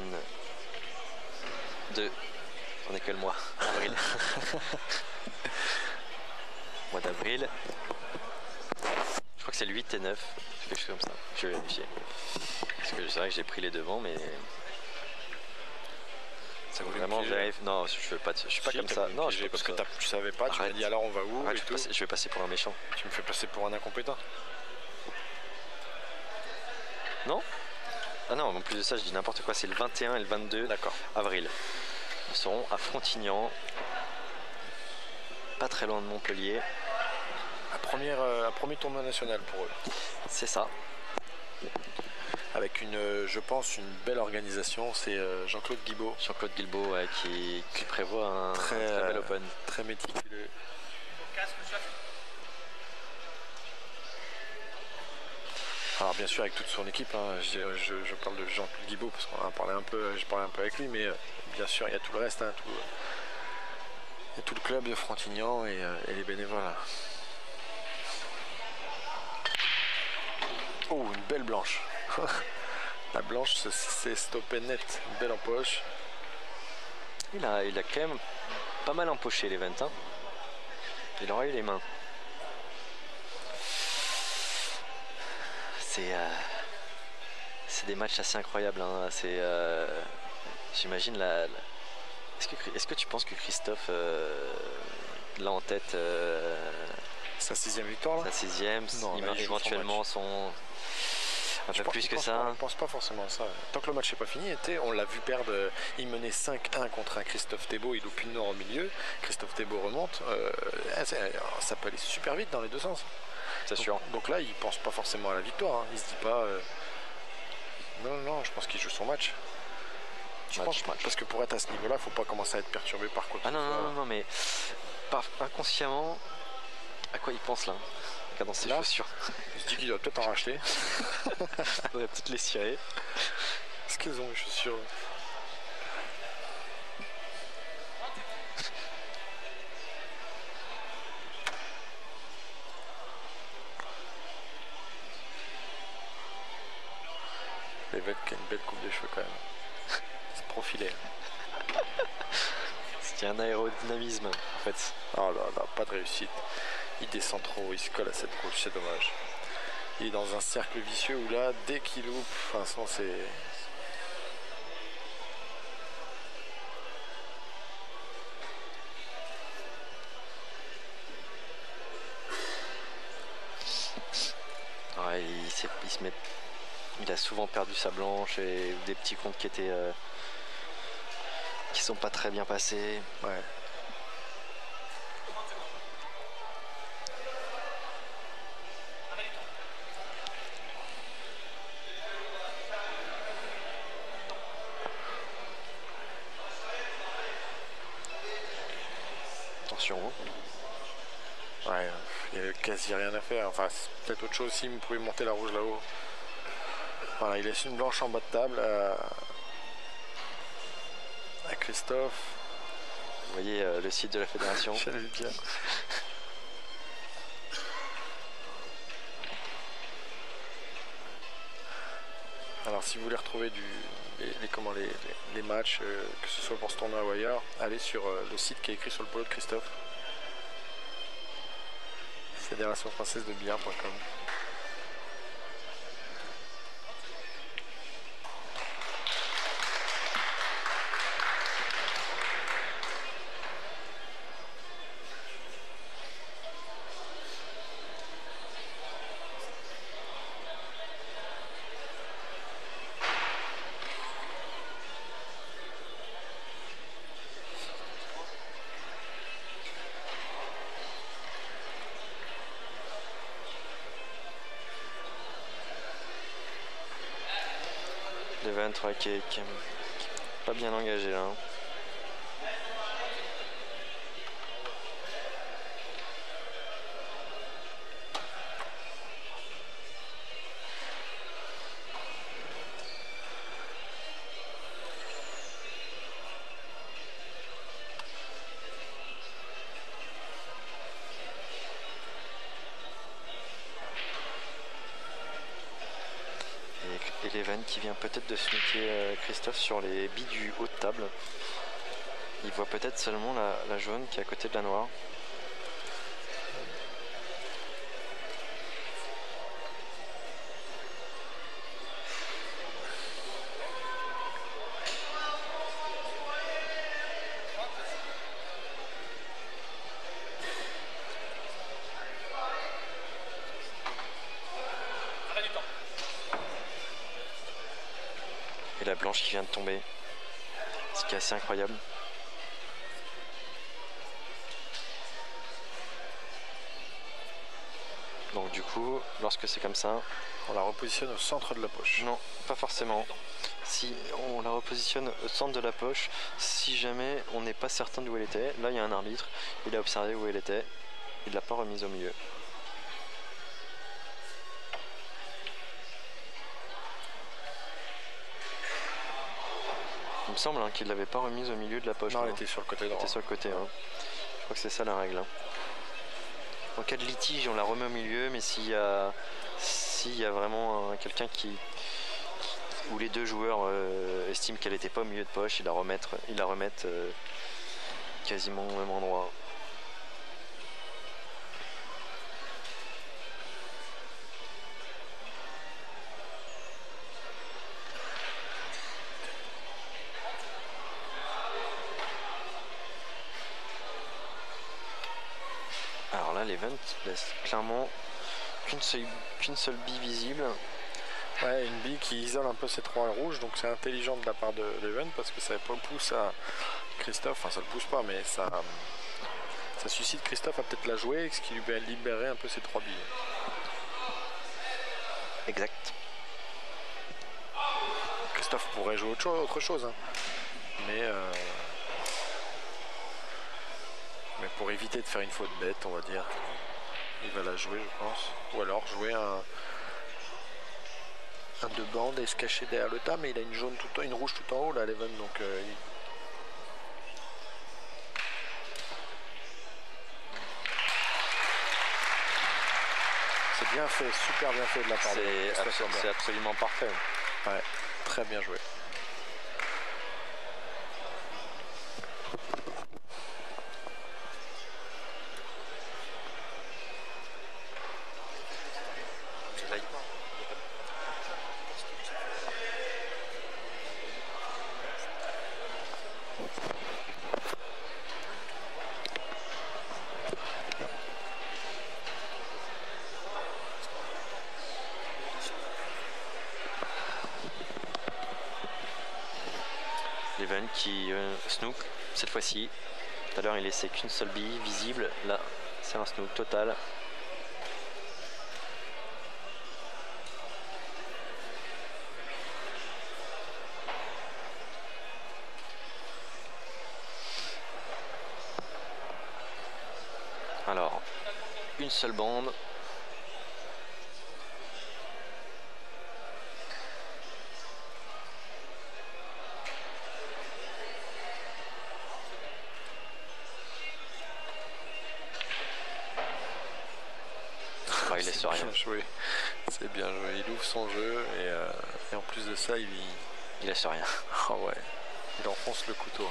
de... On est quel mois? Avril. Mois d'avril. Je crois que c'est le 8 et 9, quelque chose comme ça. Je vais vérifier. Parce que c'est vrai que j'ai pris les devants, mais... ça voulait Vraiment, me piéger. non, je veux pas, je suis pas Si, comme t'as ça. voulu me Non, je piéger suis pas parce comme que ça. tu savais pas, tu m'as Arrête. dit alors on va où Arrête, et tout. je vais passer pour un méchant. Tu me fais passer pour un incompétent. Non? Ah non, en plus de ça, je dis n'importe quoi. C'est le 21 et le 22 avril. Nous serons à Frontignan, pas très loin de Montpellier. Un premier tournoi national pour eux. C'est ça. Avec je pense, une belle organisation. C'est Jean-Claude Guibaud. Jean-Claude Guilbault, ouais, qui prévoit un très bel open. Très méticuleux. Alors bien sûr avec toute son équipe, hein, je parle de Jean-Claude Guibaud parce qu'on a parlé un peu, j'ai parlé un peu avec lui, mais bien sûr il y a tout le reste, hein, il y a tout le club de Frontignan et les bénévoles. Oh, une belle blanche. La blanche c'est stoppé net, belle en poche. Il a quand même pas mal empoché l'event. Hein. Il aura eu les mains. C'est des matchs assez incroyables. Hein. J'imagine Est-ce que tu penses que Christophe l'a en tête sa 6e victoire là? Sa 6e, non, là, éventuellement son... Un peu plus que ça. Je pense pas forcément à ça. Tant que le match n'est pas fini, on l'a vu perdre. Il menait 5-1 contre un Christophe Thébault. Il loupe une nord au milieu. Christophe Thébault remonte. Ça peut aller super vite dans les deux sens. C'est sûr. Donc là, il pense pas forcément à la victoire. Hein. Il se dit pas. Non, je pense qu'il joue son match. Match. Parce que pour être à ce niveau-là, faut pas commencer à être perturbé par quoi que ce soit. Non, mais inconsciemment, à quoi il pense là? Dans ses chaussures. Il se dit qu'il doit peut-être en racheter. On va peut-être les cirer. Est-ce qu'ils ont les chaussures? L'évêque qui a une belle coupe de cheveux quand même. C'est profilé. C'est un aérodynamisme en fait. Oh là, pas de réussite. Il descend trop, il se colle à cette couche, c'est dommage. Il est dans un cercle vicieux où là, dès qu'il loupe, enfin, c'est... Ouais, il a souvent perdu sa blanche et des petits comptes qui sont pas très bien passés. Ouais. Attention. Ouais, il n'y avait quasi rien à faire. Enfin, c'est peut-être autre chose s'il me pouvait monter la rouge là-haut. Voilà, il laisse une blanche en bas de table à Christophe. Vous voyez le site de la fédération. J'avais bien. Alors si vous voulez retrouver les matchs, que ce soit pour ce tournoi ou ailleurs, allez sur le site qui est écrit sur le polo de Christophe. Fédération française de billard.com. L'event qui est pas bien engagé là. Hein. Leven qui vient peut-être de sneaker Christophe sur les billes du haut de table. Il voit peut-être seulement la jaune qui est à côté de la noire. Et la blanche qui vient de tomber, ce qui est assez incroyable. Donc du coup, lorsque c'est comme ça, on la repositionne au centre de la poche. Non, pas forcément. Si on la repositionne au centre de la poche, si jamais on n'est pas certain d'où elle était, là il y a un arbitre, il a observé où elle était, il ne l'a pas remise au milieu. Il me semble qu'il ne l'avait pas remise au milieu de la poche. Non, elle était sur le côté droit. Elle était sur le côté, hein. Je crois que c'est ça la règle. En cas de litige, on la remet au milieu, mais s'il y a vraiment quelqu'un où les deux joueurs estiment qu'elle n'était pas au milieu de poche, ils la remettent quasiment au même endroit. Alors là, l'event laisse clairement qu'une seule bille visible. Ouais, une bille qui isole un peu ces trois rouges, donc c'est intelligent de la part de l'event parce que ça pousse à Christophe, enfin ça le pousse pas, mais ça suscite Christophe à peut-être la jouer, ce qui lui va libérer un peu ces trois billes. Exact. Christophe pourrait jouer autre chose, hein. Mais pour éviter de faire une faute bête, on va dire, il va la jouer, je pense. Ou alors jouer un deux bandes et se cacher derrière le tas, mais il a une rouge tout en haut là, l'Even, donc c'est bien fait, super bien fait de la part de c'est absolument parfait. Ouais, très bien joué. Leven qui snook cette fois-ci. Tout à l'heure il laissait qu'une seule bille visible. Là c'est un snook total. Alors une seule bande. Il laisse rien. C'est bien joué, il ouvre son jeu et en plus de ça il laisse rien. Ah ouais, il enfonce le couteau.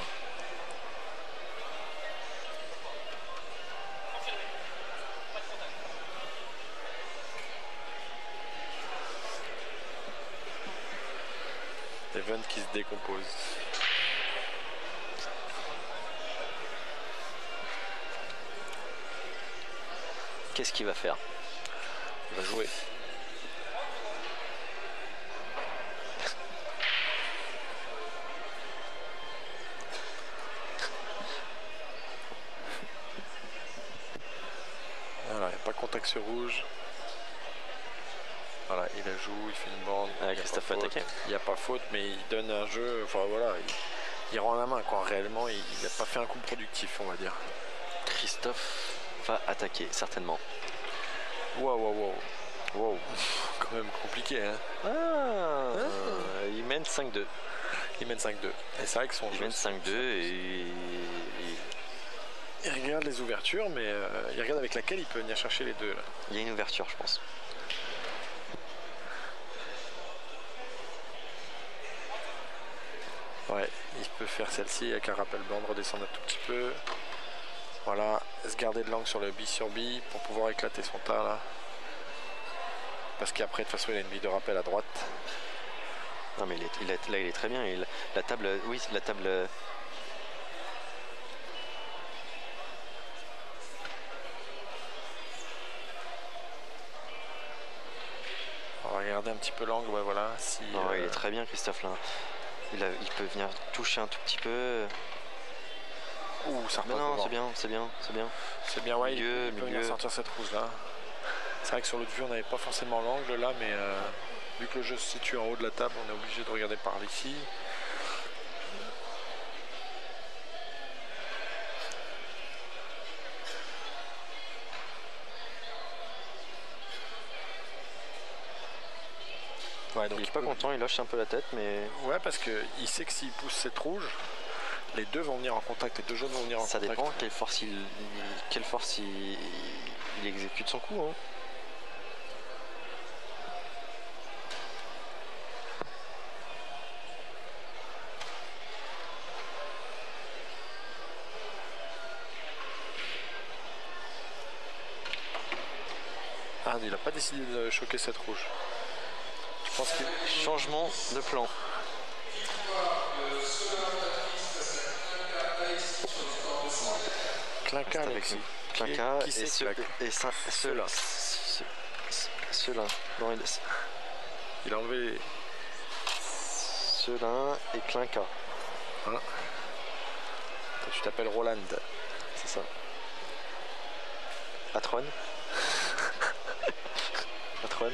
Event qui se décompose. Qu'est-ce qu'il va faire? Il va jouer. Voilà, il n'y a pas contact sur rouge. Voilà, il la joue, il fait une bande. Ah, Christophe a attaqué. Il n'y a pas faute, mais il donne un jeu. Enfin voilà, il rend la main quoi. Réellement, il n'a pas fait un coup productif, on va dire. Christophe va attaquer, certainement. Wow. Quand même compliqué, hein. Il mène 5-2. Il mène 5-2. Et c'est vrai que son jeu. Il mène 5-2 et il regarde les ouvertures, mais il regarde avec laquelle il peut venir chercher les deux là. Il y a une ouverture, je pense. Ouais, il peut faire celle-ci avec un rappel blanc, redescendre un tout petit peu. Voilà, se garder de l'angle sur le bi sur bi pour pouvoir éclater son tas là. Parce qu'après, de toute façon, il a une bille de rappel à droite. Non mais là il est très bien. La table, oui, la table. On va regarder un petit peu l'angle, ouais, voilà. Si, Non, il est très bien, Christophe là. Il peut venir toucher un tout petit peu. Ouh, ça Mais repasse non, devant. c'est bien, c'est bien, c'est bien. C'est bien, ouais, Milieu, il peut milieu. venir sortir cette rouge là. C'est vrai que sur l'autre vue, on n'avait pas forcément l'angle là, mais vu que le jeu se situe en haut de la table, on est obligé de regarder par ici. Ouais, donc Il est pas content, il lâche un peu la tête, mais ouais, parce qu'il sait que s'il pousse cette rouge, les deux vont venir en contact, les deux jaunes vont venir en ça contact. dépend quelle force il exécute son coup. Hein. Ah, il n'a pas décidé de choquer cette rouge. Je pense qu'il... Changement de plan. Clinquant avec lui. Clinquant Qui c'est ceux-là. Ceux-là. Non, Il a enlevé... Ceux-là et Clinquant. Hein. Tu t'appelles Roland. C'est ça. Atron. Atron.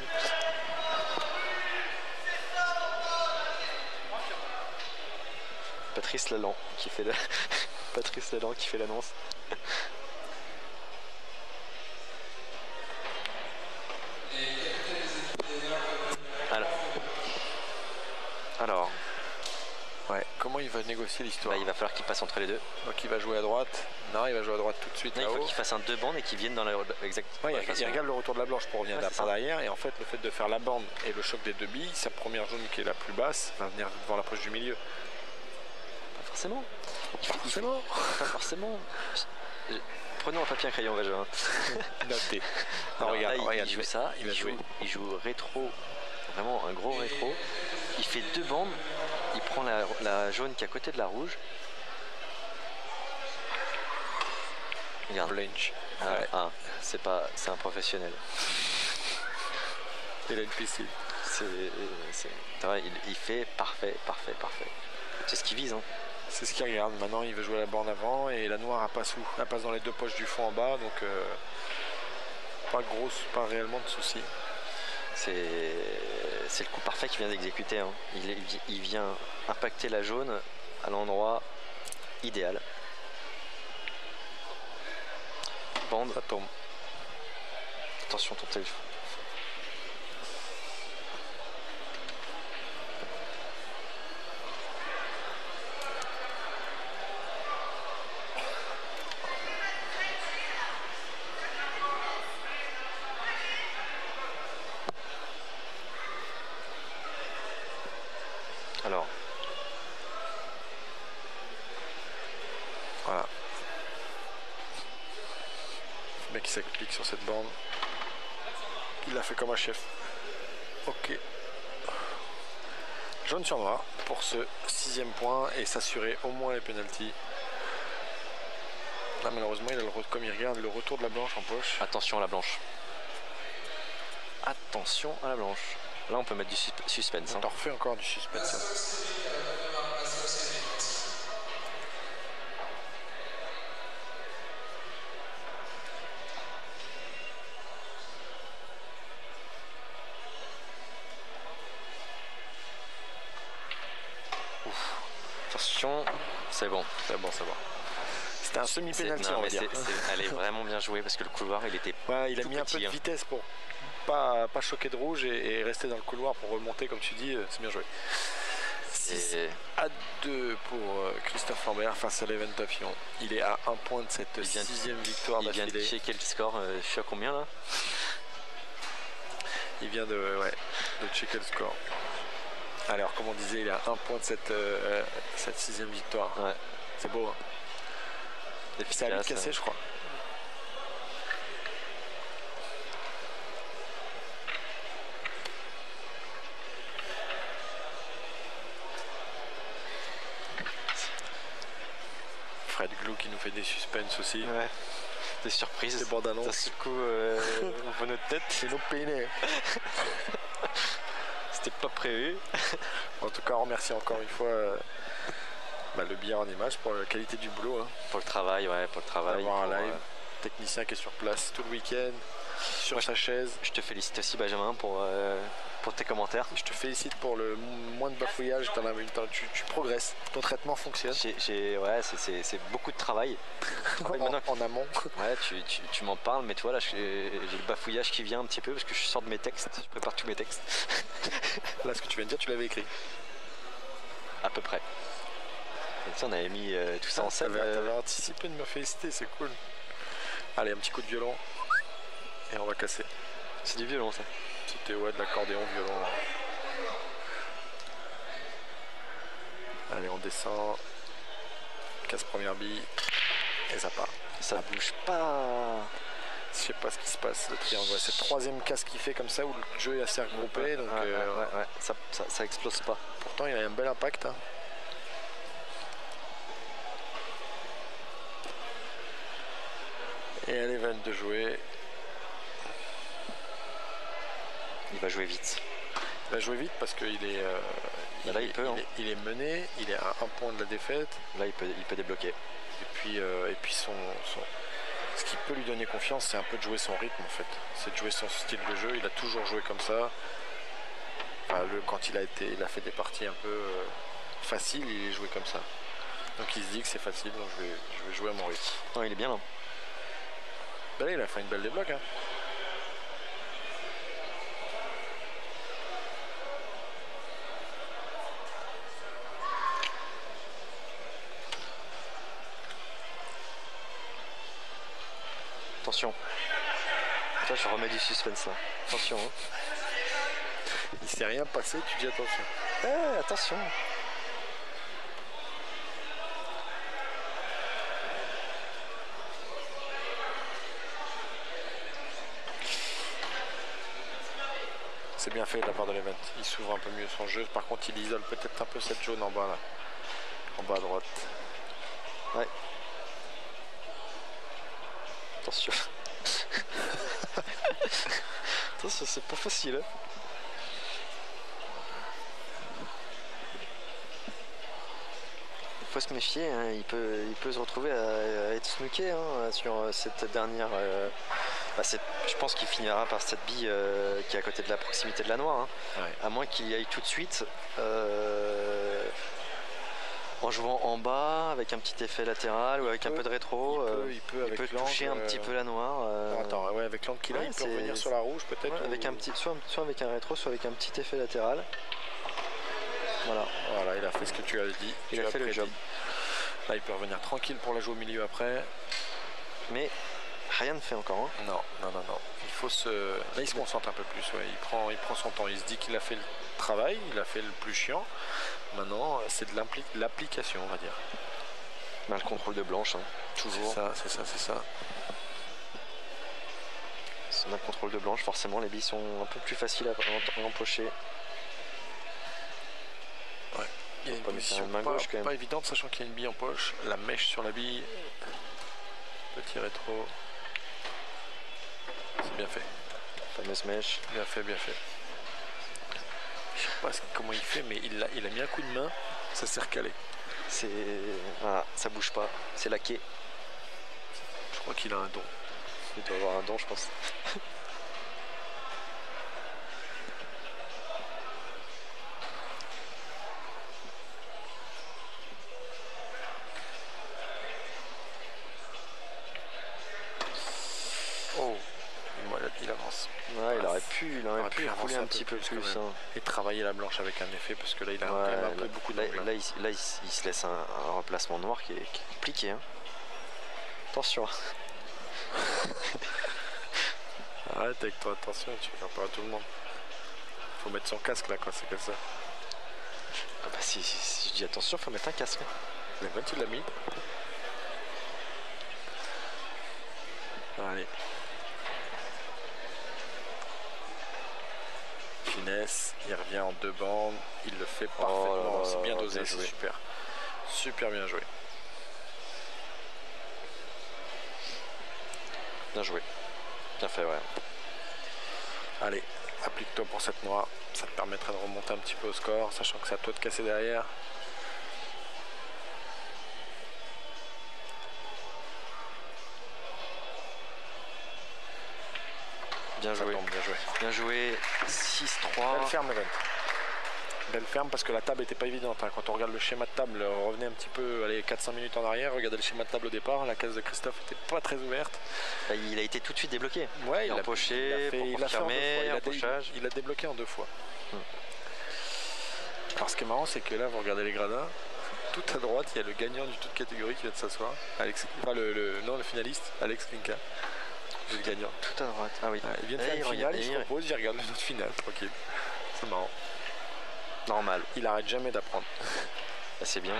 Patrice Lalanne qui fait Patrice Lalanne qui fait l'annonce. Alors. Ouais, comment il va négocier l'histoire? Bah, il va falloir qu'il passe entre les deux. Donc il va jouer à droite. Non, il va jouer à droite tout de suite. Non, il faut qu'il fasse un 2 bandes et qu'il vienne dans la exact. Ouais, il regarde le retour de la blanche pour revenir Ouais, par derrière. Et en fait, le fait de faire la bande et le choc des deux billes, sa première jaune qui est la plus basse va venir devant l'approche du milieu. Pas forcément. Forcément. Pas forcément. Prenons un papier et un crayon, on va jouer. Noté. Alors, regarde, là, regarde, il joue ça, il joue rétro, vraiment un gros rétro. Il fait 2 bandes, il prend la jaune qui est à côté de la rouge. Regarde. Blanche. Ah, c'est un professionnel. Il a une piscine. C'est vrai, il fait parfait. C'est ce qu'il vise. Hein. C'est ce qu'il regarde. Maintenant, il veut jouer la borne avant et la noire elle passe où? Elle passe dans les deux poches du fond en bas, donc pas réellement de soucis. C'est le coup parfait qu'il vient d'exécuter. Hein. Il vient impacter la jaune à l'endroit idéal. Bande. Ça tombe. Attention ton téléphone. Alors. Voilà. Le mec qui s'applique sur cette bande. Il l'a fait comme un chef. Ok. Jaune sur noir pour ce 6e point et s'assurer au moins les pénaltys. Là malheureusement comme il regarde le retour de la blanche en poche. Attention à la blanche. Attention à la blanche. Là on peut mettre du suspense. On t'en refait encore du suspense. Attention, c'est bon. C'était un semi-pénalty, on va dire. Elle est vraiment bien jouée parce que le couloir il était. Ouais, il a tout mis un peu de petit, vitesse pour pas choquer de rouge et rester dans le couloir pour remonter, comme tu dis, c'est bien joué. 6-2 pour Christophe Lambert face à l'Eventafion. Il est à 1 point de cette 6e victoire d'affilée. Il vient de checker le score, je suis à combien là? Il vient de checker le score. Alors, comme on disait, il est à un point de cette 6e victoire. Ouais. C'est beau. Hein. C'est à lui de casser, je crois. Fred Glou qui nous fait des suspens aussi. Ouais. Des surprises. Des bandes annonces. Ça secoue on voit notre tête. C'est nos pénés. C'était pas prévu. En tout cas, on remercie encore une fois le billard en image pour la qualité du boulot. Hein. Pour le travail, ouais, pour le travail. Avoir un live, technicien qui est sur place tout le week-end, sur sa chaise. Je te félicite aussi, Benjamin, pour tes commentaires. Je te félicite pour le moins de bafouillage. Tu progresses. Ton traitement fonctionne. Ouais, c'est beaucoup de travail. En amont. Ouais, tu m'en parles, mais toi là, j'ai le bafouillage qui vient un petit peu parce que je sors de mes textes. Je prépare tous mes textes. Là, ce que tu viens de dire, tu l'avais écrit. À peu près. Comme ça, on avait mis tout ça en scène. T'avais anticipé de me féliciter, c'est cool. Allez, un petit coup de violon. Et on va casser. C'est du violon, ça. C'était de l'accordéon violon. Allez, on descend. Casse première bille. Et ça part. Ça bouge pas. Je sais pas ce qui se passe, le triangle. C'est le 3e casse qu'il fait comme ça où le jeu est assez regroupé. Donc, ouais. Ça explose pas. Pourtant, il a un bel impact. Hein. Et elle est 22 de jouer. Il va jouer vite. Il va jouer vite parce qu'il est, il est mené, il est à un point de la défaite. Là, il peut débloquer. Et puis ce qui peut lui donner confiance, c'est un peu de jouer son rythme en fait. C'est de jouer son style de jeu. Il a toujours joué comme ça. Enfin, quand il a fait des parties un peu faciles, il est joué comme ça. Donc il se dit que c'est facile, donc je vais jouer à mon rythme. Non, il est bien là. Ben là, il a fait une belle débloque. Hein. Attention. Toi, je remets du suspense là. Attention. Hein. Il s'est rien passé, tu dis attention. Attention. C'est bien fait de la part de l'event. Il s'ouvre un peu mieux son jeu. Par contre, il isole peut-être un peu cette jaune en bas là. En bas à droite. Ouais. Attention. Attention, c'est pas facile. Hein. Il faut se méfier, hein. Il peut se retrouver à être snooké hein, sur cette dernière. Je pense qu'il finira par cette bille qui est à côté de la proximité de la noire. Hein. Ouais. À moins qu'il y aille tout de suite. En jouant en bas avec un petit effet latéral ou avec un peu de rétro, il peut toucher un petit peu la noire. Attends, ouais, avec l'angle qu'il a, il peut revenir sur la rouge peut-être. Ouais, avec un petit, soit avec un rétro, soit avec un petit effet latéral. Voilà, il a fait ce que tu as dit. Il a fait le job. Là, il peut revenir tranquille pour la jouer au milieu après. Mais rien ne fait encore. Hein. Non. Il faut Là, il se concentre un peu plus. Ouais. Il prend son temps. Il se dit qu'il a fait le travail, il a fait le plus chiant. Maintenant, c'est de l'application, on va dire. Le contrôle de blanche, hein. Toujours. C'est ça. Si on a le contrôle de blanche, forcément, les billes sont un peu plus faciles à empocher. Ouais. Il y a une position pas évidente, sachant qu'il y a une bille en poche. La mèche sur la bille. Petit rétro. C'est bien fait. Fameuse mèche. Bien fait. Je sais pas comment il fait, mais il a mis un coup de main, ça s'est recalé. Voilà, ça bouge pas, c'est laqué. Je crois qu'il a un don. Il doit avoir un don, je pense. Oh, il avance. Ouais, il aurait pu rouler un petit peu plus. Hein. Et travailler la blanche avec un effet, parce que là, il a quand même un peu beaucoup d'angle. Là, il se laisse un replacement noir qui est compliqué. Hein. Attention. Arrête avec toi, attention, tu fais pas à tout le monde. Faut mettre son casque là quand c'est comme ça. si je dis attention, faut mettre un casque. Levent, il l'a mis. Allez. Finesse, il revient en 2 bandes, il le fait parfaitement, c'est bien dosé, c'est super. Super bien joué. Bien joué. Bien fait, ouais. Allez, applique-toi pour cette noix, ça te permettrait de remonter un petit peu au score, sachant que c'est à toi de casser derrière. Bien joué. Bien joué. Bien joué. 6-3. Belle ferme, Levent. Belle ferme parce que la table était pas évidente. Hein. Quand on regarde le schéma de table, on revenait un petit peu, allez, 4-5 minutes en arrière. Regardez le schéma de table au départ. La case de Christophe était pas très ouverte. Bah, il a été tout de suite débloqué. Ouais, il a empoché, il a fait en 2 fois. empochage. Il a débloqué en 2 fois. Alors ce qui est marrant, c'est que là, vous regardez les gradins. Tout à droite, il y a le gagnant du toute catégorie qui vient de s'asseoir. Alex, enfin, le finaliste, Alex Klinka. Le gagnant. Tout à droite. Ah oui. Il vient de faire une finale, il se repose, il regarde le autre finale, tranquille. C'est marrant. Normal. Il arrête jamais d'apprendre. Bah, c'est bien.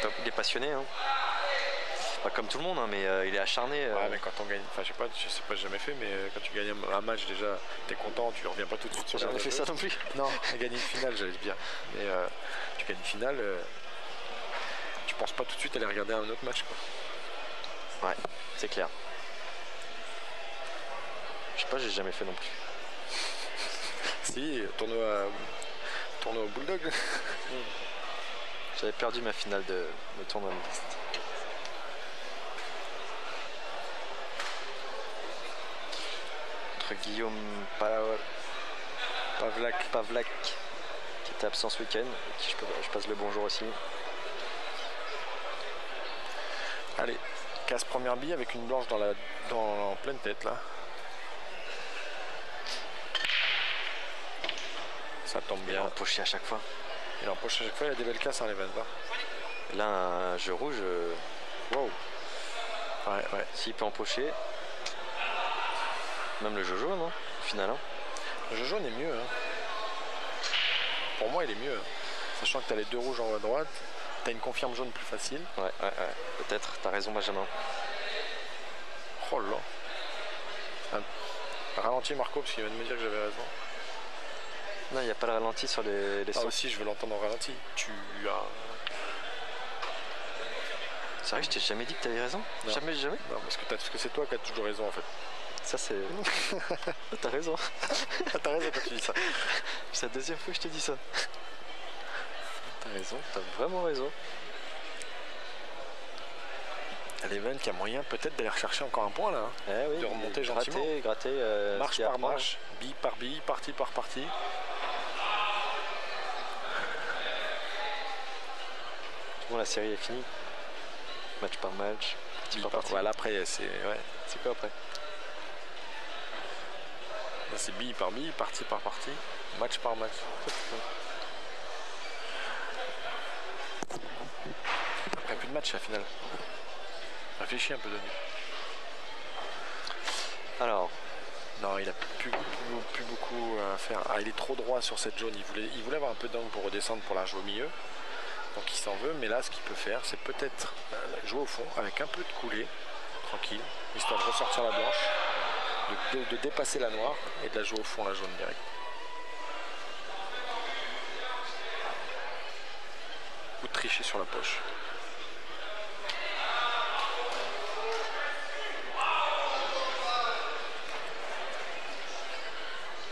Top. Il est passionné. Hein. Pas comme tout le monde, hein, mais il est acharné. Ouais, mais quand on gagne, enfin je sais pas, j'ai jamais fait, mais quand tu gagnes un match déjà, t'es content, tu reviens pas tout de suite sur J'ai jamais fait ça non plus. Non, gagner une finale, j'allais bien. Mais tu gagnes une finale, tu penses pas tout de suite aller regarder un autre match, quoi. Ouais, c'est clair. Je sais pas, j'ai jamais fait non plus. Si, tournoi au Bulldog. J'avais perdu ma finale de tournoi mixte. Entre Guillaume Pavlak, qui était absent ce week-end, à qui je passe le bonjour aussi. Allez, casse première bille avec une blanche en pleine tête là. Ça tombe bien. Il a empoché à chaque fois. Il empoche à chaque fois, il y a des belles casses en event. Là, un jeu rouge, wow. Ouais. S'il peut empocher, même le jeu jaune, hein, au final. Hein. Le jeu jaune est mieux. Hein. Pour moi, il est mieux. Hein. Sachant que tu as les 2 rouges en haut à droite, tu as une confirme jaune plus facile. Ouais. Peut-être, t'as raison, Benjamin. Oh là. Ralenti Marco, parce qu'il vient de me dire que j'avais raison. Non, il n'y a pas le ralenti sur les Ah sauts. aussi, je veux l'entendre en ralenti. Tu as... C'est vrai que je t'ai jamais dit que t'avais raison. Non. Jamais. Non, parce que c'est toi qui as toujours raison en fait. Ça c'est... T'as raison. T'as raison quand tu dis ça. C'est la deuxième fois que je te dis ça. T'as raison, t'as vraiment raison. L'event qui a moyen peut-être d'aller rechercher encore un point là. Hein. Eh oui, de remonter gentiment. Gratter, marche par marche, bille par bille, partie par partie. Bon, la série est finie. Match par match. Voilà, après c'est... Ouais. C'est quoi après? Là c'est bille par bille, partie par partie, match par match. Après plus de match à la finale. Réfléchis un peu, Denis. Alors. Non, il a plus beaucoup à faire. Ah, il est trop droit sur cette jaune. Il voulait avoir un peu d'angle pour redescendre pour la jouer au milieu. Donc il s'en veut, mais là ce qu'il peut faire, c'est peut-être jouer au fond avec un peu de coulée, tranquille, histoire de ressortir la blanche, de dépasser la noire et de la jouer au fond la jaune direct. Ou de tricher sur la poche.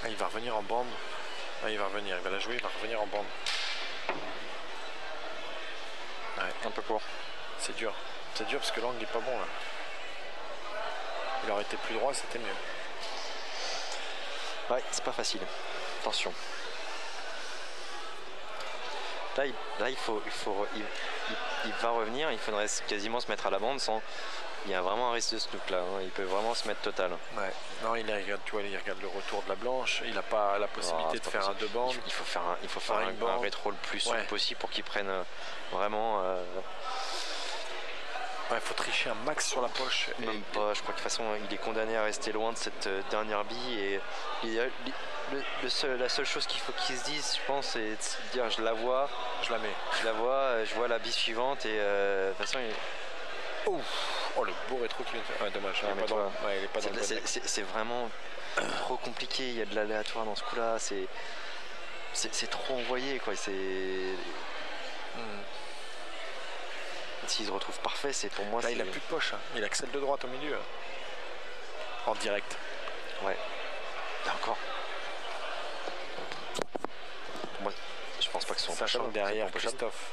Ah, il va revenir en bande. Ah, il va la jouer, il va revenir en bande. Ouais. Un peu court. C'est dur parce que l'angle n'est pas bon là. Il aurait été plus droit, c'était mieux. Ouais, c'est pas facile. Attention. Là, il va revenir, il faudrait quasiment se mettre à la bande sans. Il y a vraiment un risque de ce truc là, hein. Il peut vraiment se mettre total. Ouais. Non, il regarde le retour de la blanche, il n'a pas la possibilité de faire un 2 bandes. Il faut faire un rétro le plus souple possible pour qu'il prenne vraiment. Il faut tricher un max sur la poche. Même pas, je crois que de toute façon il est condamné à rester loin de cette dernière bille et La seule chose qu'il faut qu'ils se disent, je pense, c'est de se dire je la vois, Je la mets. je vois la bille suivante et de toute façon, Oh, le beau rétro qui vient de faire. Ah, dommage, Ouais, il mais est pas tu vois, dans, ouais, il est pas dans le bon deck. c'est vraiment trop compliqué. Il y a de l'aléatoire dans ce coup-là. C'est trop envoyé quoi. S'il se retrouve parfait, c'est pour moi. Là, il a plus de poche. Hein. Il a que celle de droite au milieu. En direct. Ouais. Là encore. Moi, je pense pas que ce soit Sachant impossible. que derrière, C'est pas impossible. Christophe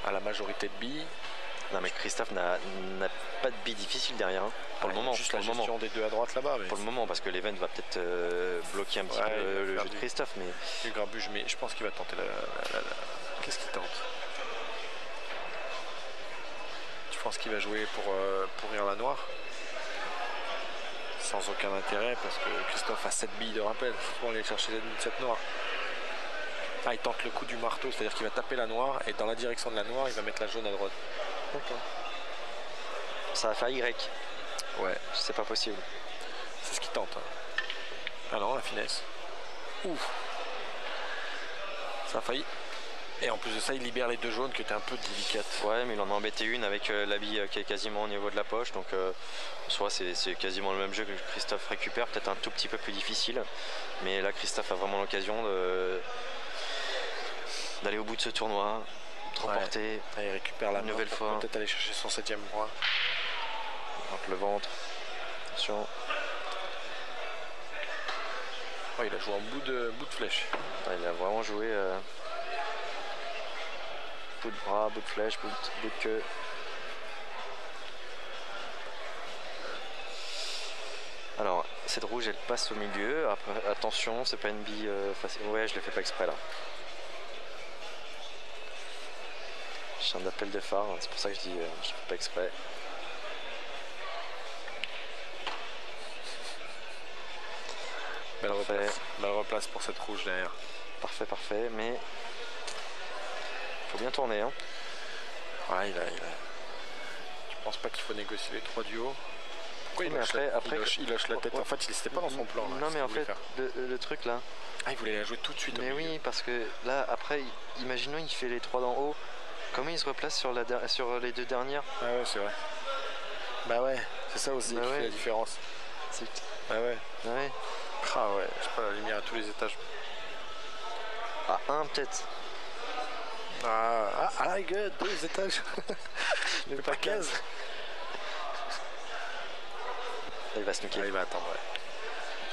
a la majorité de billes. Non mais Christophe n'a pas de bille difficile derrière. Hein. Pour le moment. Juste pour la le moment. gestion des deux à droite là-bas. Mais Pour le moment, parce que l'event va peut-être bloquer un petit Ouais, peu il va le faire jeu de du- Christophe, mais le grabuge, mais je pense qu'il va tenter Qu'est-ce qu'il tente? Tu penses qu'il va jouer pour pourrir la noire? Sans aucun intérêt, parce que Christophe a 7 billes de rappel pour aller chercher cette noire. Ah, il tente le coup du marteau, c'est-à-dire qu'il va taper la noire, et dans la direction de la noire, il va mettre la jaune à droite. d'accord. Ça va faire Y. Ouais, C'est pas possible. c'est ce qu'il tente. Hein. Ah non, la finesse. Ouf. Ça a failli. Et en plus de ça, il libère les deux jaunes qui étaient un peu délicates. Ouais, mais il en a embêté une avec la bille qui est quasiment au niveau de la poche. Donc, soit c'est quasiment le même jeu que Christophe récupère, peut-être un tout petit peu plus difficile. Mais là, Christophe a vraiment l'occasion d'aller au bout de ce tournoi, de remporter. Ah, il récupère la Une main nouvelle pour fois. peut-être aller chercher son 7ème roi. Donc, le ventre. Attention. Oh, il a joué en bout de flèche. Ouais, il a vraiment joué bout de bras, bout de flèche, bout de queue. Alors, cette rouge, elle passe au milieu. Après, attention, c'est pas une bille facile. Ouais, je le fais pas exprès là. J'ai un appel de phare, c'est pour ça que je dis je fais pas exprès. Belle Parfait. replace. Belle replace pour cette rouge derrière. Parfait, parfait, mais faut bien tourner. Hein. Ouais, Tu penses pas qu'il faut négocier les 3 du haut? Pourquoi Mais il lâche la tête? Ouais. En fait, c'était pas dans son plan. Là, Non, ce mais en qu'il voulait fait, faire. le truc là. Ah, il voulait la jouer tout de suite. Mais au milieu. oui, parce que là, après, imaginons il fait les 3 d'en haut. Comment il se replace sur les deux dernières? Ah ouais, c'est vrai. Bah ouais, c'est ça aussi Bah qui ouais. fait la différence. C'est- Bah ouais. Ouais. Ah ouais, je sais pas, la lumière à tous les étages. Ah, un peut-être. Ah, good, 2 étages. Mais pas 15. Il va se Ah, niquer. il va attendre, ouais.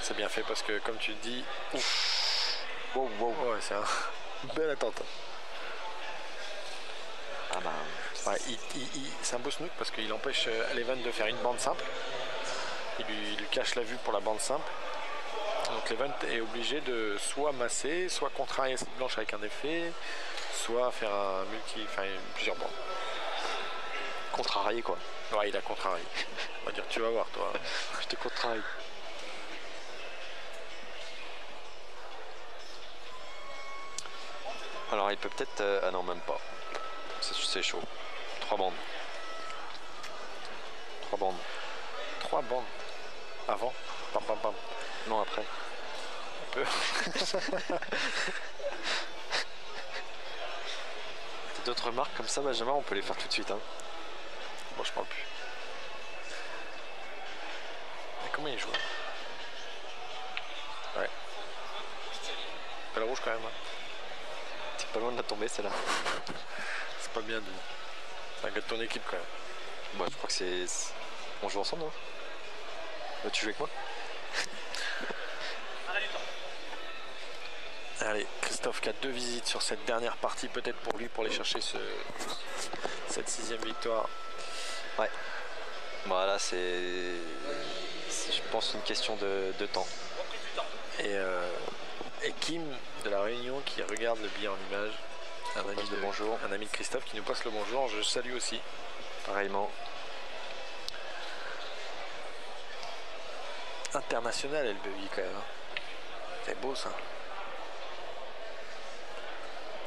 C'est bien fait parce que, comme tu le dis, Wow, wow. ouais, c'est une belle attente. Ah bah. Ouais, c'est un beau snook parce qu'il empêche Leven de faire une bande simple. Il lui cache la vue pour la bande simple. Donc Leven est obligé de soit masser, soit contrarier cette blanche avec un effet, soit faire plusieurs bandes. Contrarié quoi. Ouais, il a contrarié. On va dire, tu vas voir, toi. Je te contrarie. Alors il peut peut-être. Ah non, même pas. C'est chaud. 3 bandes. 3 bandes. 3 bandes. Avant. Pam, pam, pam. Non, après. Un peu. T'as d'autres remarques comme ça, Benjamin, on peut les faire tout de suite. Hein. Bon, je parle plus. Et comment il joue? Ouais. Belle rouge quand même. Hein. T'es pas loin de la tomber, celle-là. C'est pas bien dit. C'est un gars de ton équipe quand même. Bon, je crois que c'est. On joue ensemble, non? Tu joues avec moi? Allez, Christophe qui a 2 visites sur cette dernière partie, peut-être pour lui, pour aller chercher cette 6ème victoire. Ouais. Voilà, c'est. Je pense une question de temps. Et Kim de la Réunion qui regarde le billet en image. Bonjour. Un ami de Christophe qui nous passe le bonjour. Je salue aussi. Pareillement. International LBI quand même. Hein. C'est beau ça.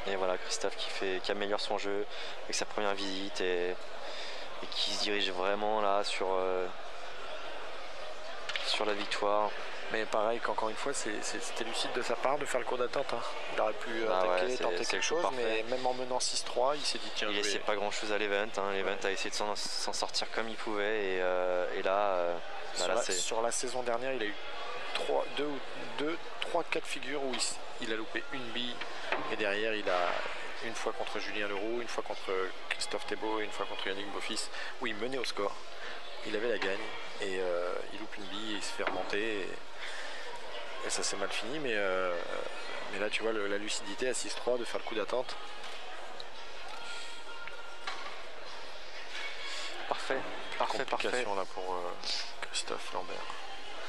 Et voilà, Christophe qui améliore son jeu avec sa première visite et qui se dirige vraiment là sur la victoire. Mais pareil, qu'encore une fois, c'était lucide de sa part de faire le cours d'attente. Hein. Il aurait pu attaquer, tenter quelque chose, mais même en menant 6-3, il s'est dit tiens, il laissait pas grand chose à l'event. Hein. L'event a essayé de s'en sortir comme il pouvait, et là, sur la saison dernière, il a eu 3-4 figures où il a loupé une bille, et derrière, il a une fois contre Julien Leroux, une fois contre Christophe Thébault, et une fois contre Yannick Beaufils, où il menait au score. Il avait la gagne, et il loupe une bille, et il se fait remonter. Et ça s'est mal fini, mais là tu vois la lucidité à 6-3 de faire le coup d'attente. Parfait. Complication là pour Christophe Lambert.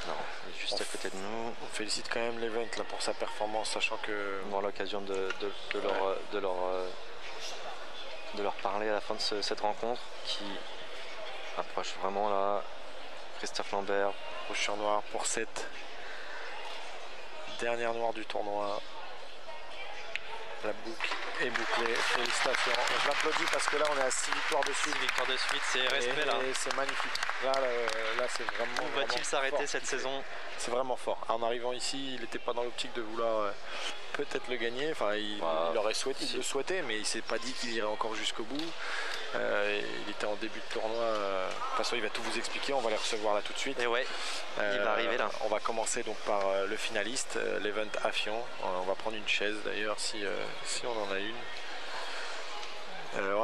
Non, juste à côté de nous. On félicite quand même l'event là pour sa performance, sachant que on aura l'occasion de leur parler à la fin de cette rencontre qui approche vraiment là. Christophe Lambert, rouge sur noir pour cette dernière noire du tournoi. La boucle est bouclée, félicitations. Je l'applaudis parce que là on est à 6 victoires de suite. 6 victoires de suite, c'est respect là. C'est magnifique. Là c'est vraiment. Où va-t-il s'arrêter cette saison? C'est vraiment fort. En arrivant ici, il n'était pas dans l'optique de vouloir peut-être le gagner. Enfin, il aurait souhaité, il le souhaitait, mais il s'est pas dit qu'il irait encore jusqu'au bout. Il était en début de tournoi. De toute façon, il va tout vous expliquer. On va les recevoir là tout de suite. Et ouais, il va arriver là. On va commencer donc par le finaliste, l'event Affion. On va prendre une chaise d'ailleurs si on en a une.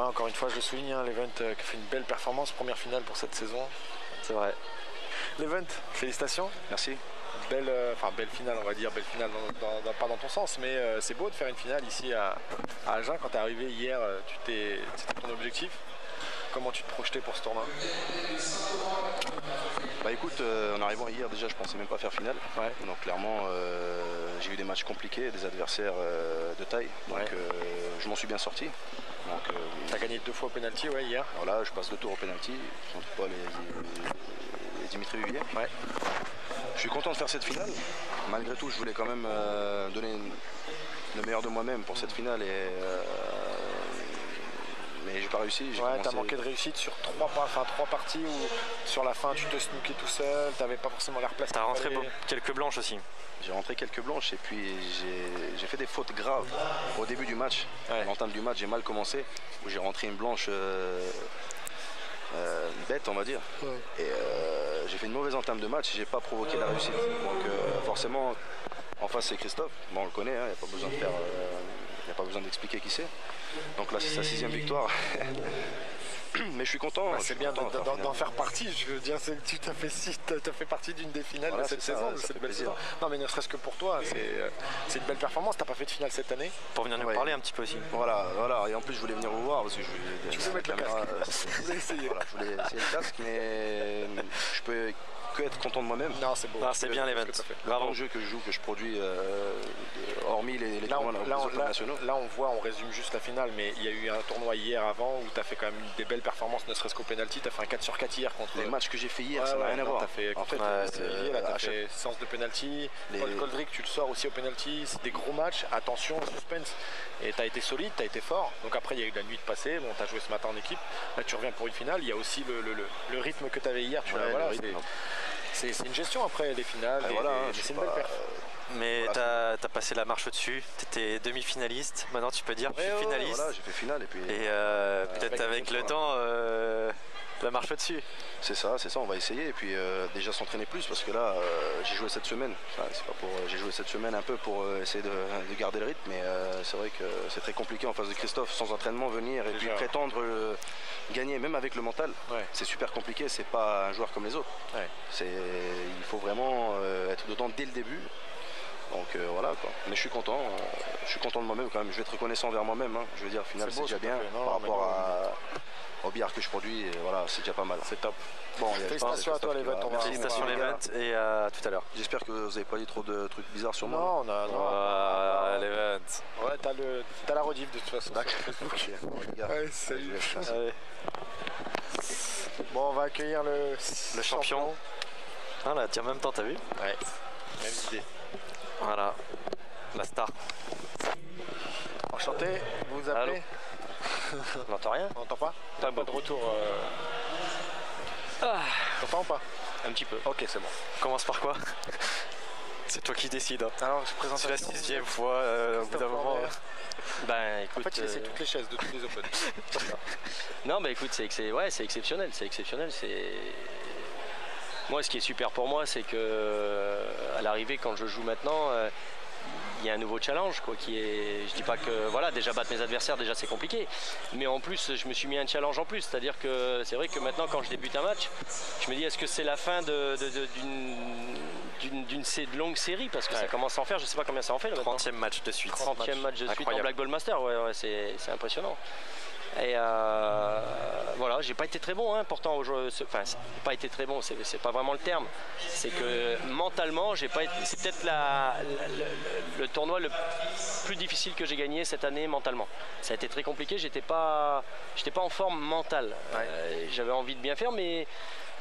Encore une fois, je le souligne, hein, l'event qui a fait une belle performance, première finale pour cette saison. C'est vrai. L'event, félicitations. Merci. Belle finale, on va dire, belle finale, pas dans ton sens, mais c'est beau de faire une finale ici à Agen. Quand tu es arrivé hier, c'était ton objectif. Comment tu te projetais pour ce tournoi? Bah écoute, en arrivant hier déjà je pensais même pas faire finale. Ouais. Donc clairement j'ai eu des matchs compliqués, des adversaires de taille. Donc je m'en suis bien sorti. Tu as gagné 2 fois au penalty hier. Voilà, je passe 2 tours au penalty contre Paul et Dimitri Vivier. Ouais. Je suis content de faire cette finale. Malgré tout, je voulais quand même donner le meilleur de moi-même pour cette finale. Mais j'ai pas réussi. T'as manqué de réussite sur 3 parties où sur la fin tu te snookais tout seul, t'avais pas forcément l'air placé. T'as rentré quelques blanches aussi. J'ai rentré quelques blanches et puis j'ai fait des fautes graves au début du match. À l'entame du match, j'ai mal commencé, où j'ai rentré une blanche bête, on va dire. Ouais. Et j'ai fait une mauvaise entame de match et j'ai pas provoqué la réussite. Donc forcément, en face c'est Christophe. Bon, on le connaît, il n'y a pas besoin de faire, il n'y a pas besoin d'expliquer qui c'est. Donc là, c'est sa 6e victoire. Mais je suis content. C'est bien d'en faire partie. Je veux dire, tu as fait partie d'une des finales de cette saison, de cette belle saison. Non, mais ne serait-ce que pour toi, c'est une belle performance. Tu n'as pas fait de finale cette année. Pour venir nous parler un petit peu aussi. Voilà. Et en plus, je voulais venir vous voir parce que tu peux mettre le casque. Je voulais essayer le casque, mais je peux que être content de moi-même. Non, c'est beau. C'est bien l'event. Bravo. Le jeu que je joue, que je produis, hormis les tournois nationaux. Là, on résume juste la finale, mais il y a eu un tournoi hier avant où tu as fait quand même des belles performances, ne serait-ce qu'au penalty. Tu as fait un 4 sur 4 hier contre. Les matchs que j'ai fait hier, ça n'a rien à voir. Tu as fait séance de penalty. Paul Coldric, tu le sors aussi au penalty. C'est des gros matchs. Attention, suspense. Et tu as été solide, tu as été fort. Donc après, il y a eu la nuit de passé. Bon, tu as joué ce matin en équipe. Là, tu reviens pour une finale. Il y a aussi le rythme que tu avais hier. C'est une gestion après les finales. C'est une belle perf. Mais t'as passé la marche au-dessus, t'étais demi-finaliste, maintenant tu peux dire finaliste. Voilà, j'ai fait finale et puis. Et peut-être avec le temps, la marche au-dessus. C'est ça, on va essayer et puis déjà s'entraîner plus parce que là j'ai joué cette semaine. J'ai joué cette semaine un peu pour essayer de garder le rythme, mais c'est vrai que c'est très compliqué en face de Christophe sans entraînement venir et puis prétendre gagner même avec le mental. C'est super compliqué, c'est pas un joueur comme les autres. Il faut vraiment être dedans dès le début. Donc voilà quoi. Mais je suis content de moi-même quand même. Je vais être reconnaissant envers moi-même. Hein. Je veux dire, au final c'est déjà bien par rapport au billard que je produis. Et voilà, c'est déjà pas mal. C'est top. Bon, félicitations à toi l'event. Félicitations l'event et à tout à l'heure. J'espère que vous n'avez pas dit trop de trucs bizarres sur moi. Non, l'event. Ouais, t'as la rediff de toute façon. Salut. Bon, on va accueillir le champion. Ah là, tiens, en même temps, t'as vu? Ouais, même idée. Voilà, la star. Enchanté, vous vous appelez? On n'entend rien? On n'entend pas? Pas de retour. T'entends ou pas? Un petit peu. Ok, c'est bon. On commence par quoi? C'est toi qui décides. Hein. Alors, je présente C'est la 6e fois, au bout d'un moment. Ben écoute. En fait, il essaie toutes les chaises de tous les Open. Non, mais écoute, c'est exceptionnel. C'est exceptionnel. Moi, ce qui est super pour moi, c'est que à l'arrivée, quand je joue maintenant, il y a un nouveau challenge, quoi, qui est. Je dis pas que voilà, déjà battre mes adversaires, déjà c'est compliqué. Mais en plus, je me suis mis un challenge en plus. C'est-à-dire que c'est vrai que maintenant, quand je débute un match, je me dis est-ce que c'est la fin d'une longue série, parce que ça commence à en faire, je sais pas combien ça en fait. 30e match de suite. 30e match de suite en Black Ball Master, ouais, c'est impressionnant. Et voilà, j'ai pas été très bon, hein, pourtant, enfin, pas été très bon, c'est pas vraiment le terme. C'est que mentalement, j'ai pas été, c'est peut-être le tournoi le plus difficile que j'ai gagné cette année mentalement. Ça a été très compliqué, j'étais pas en forme mentale. J'avais envie de bien faire, mais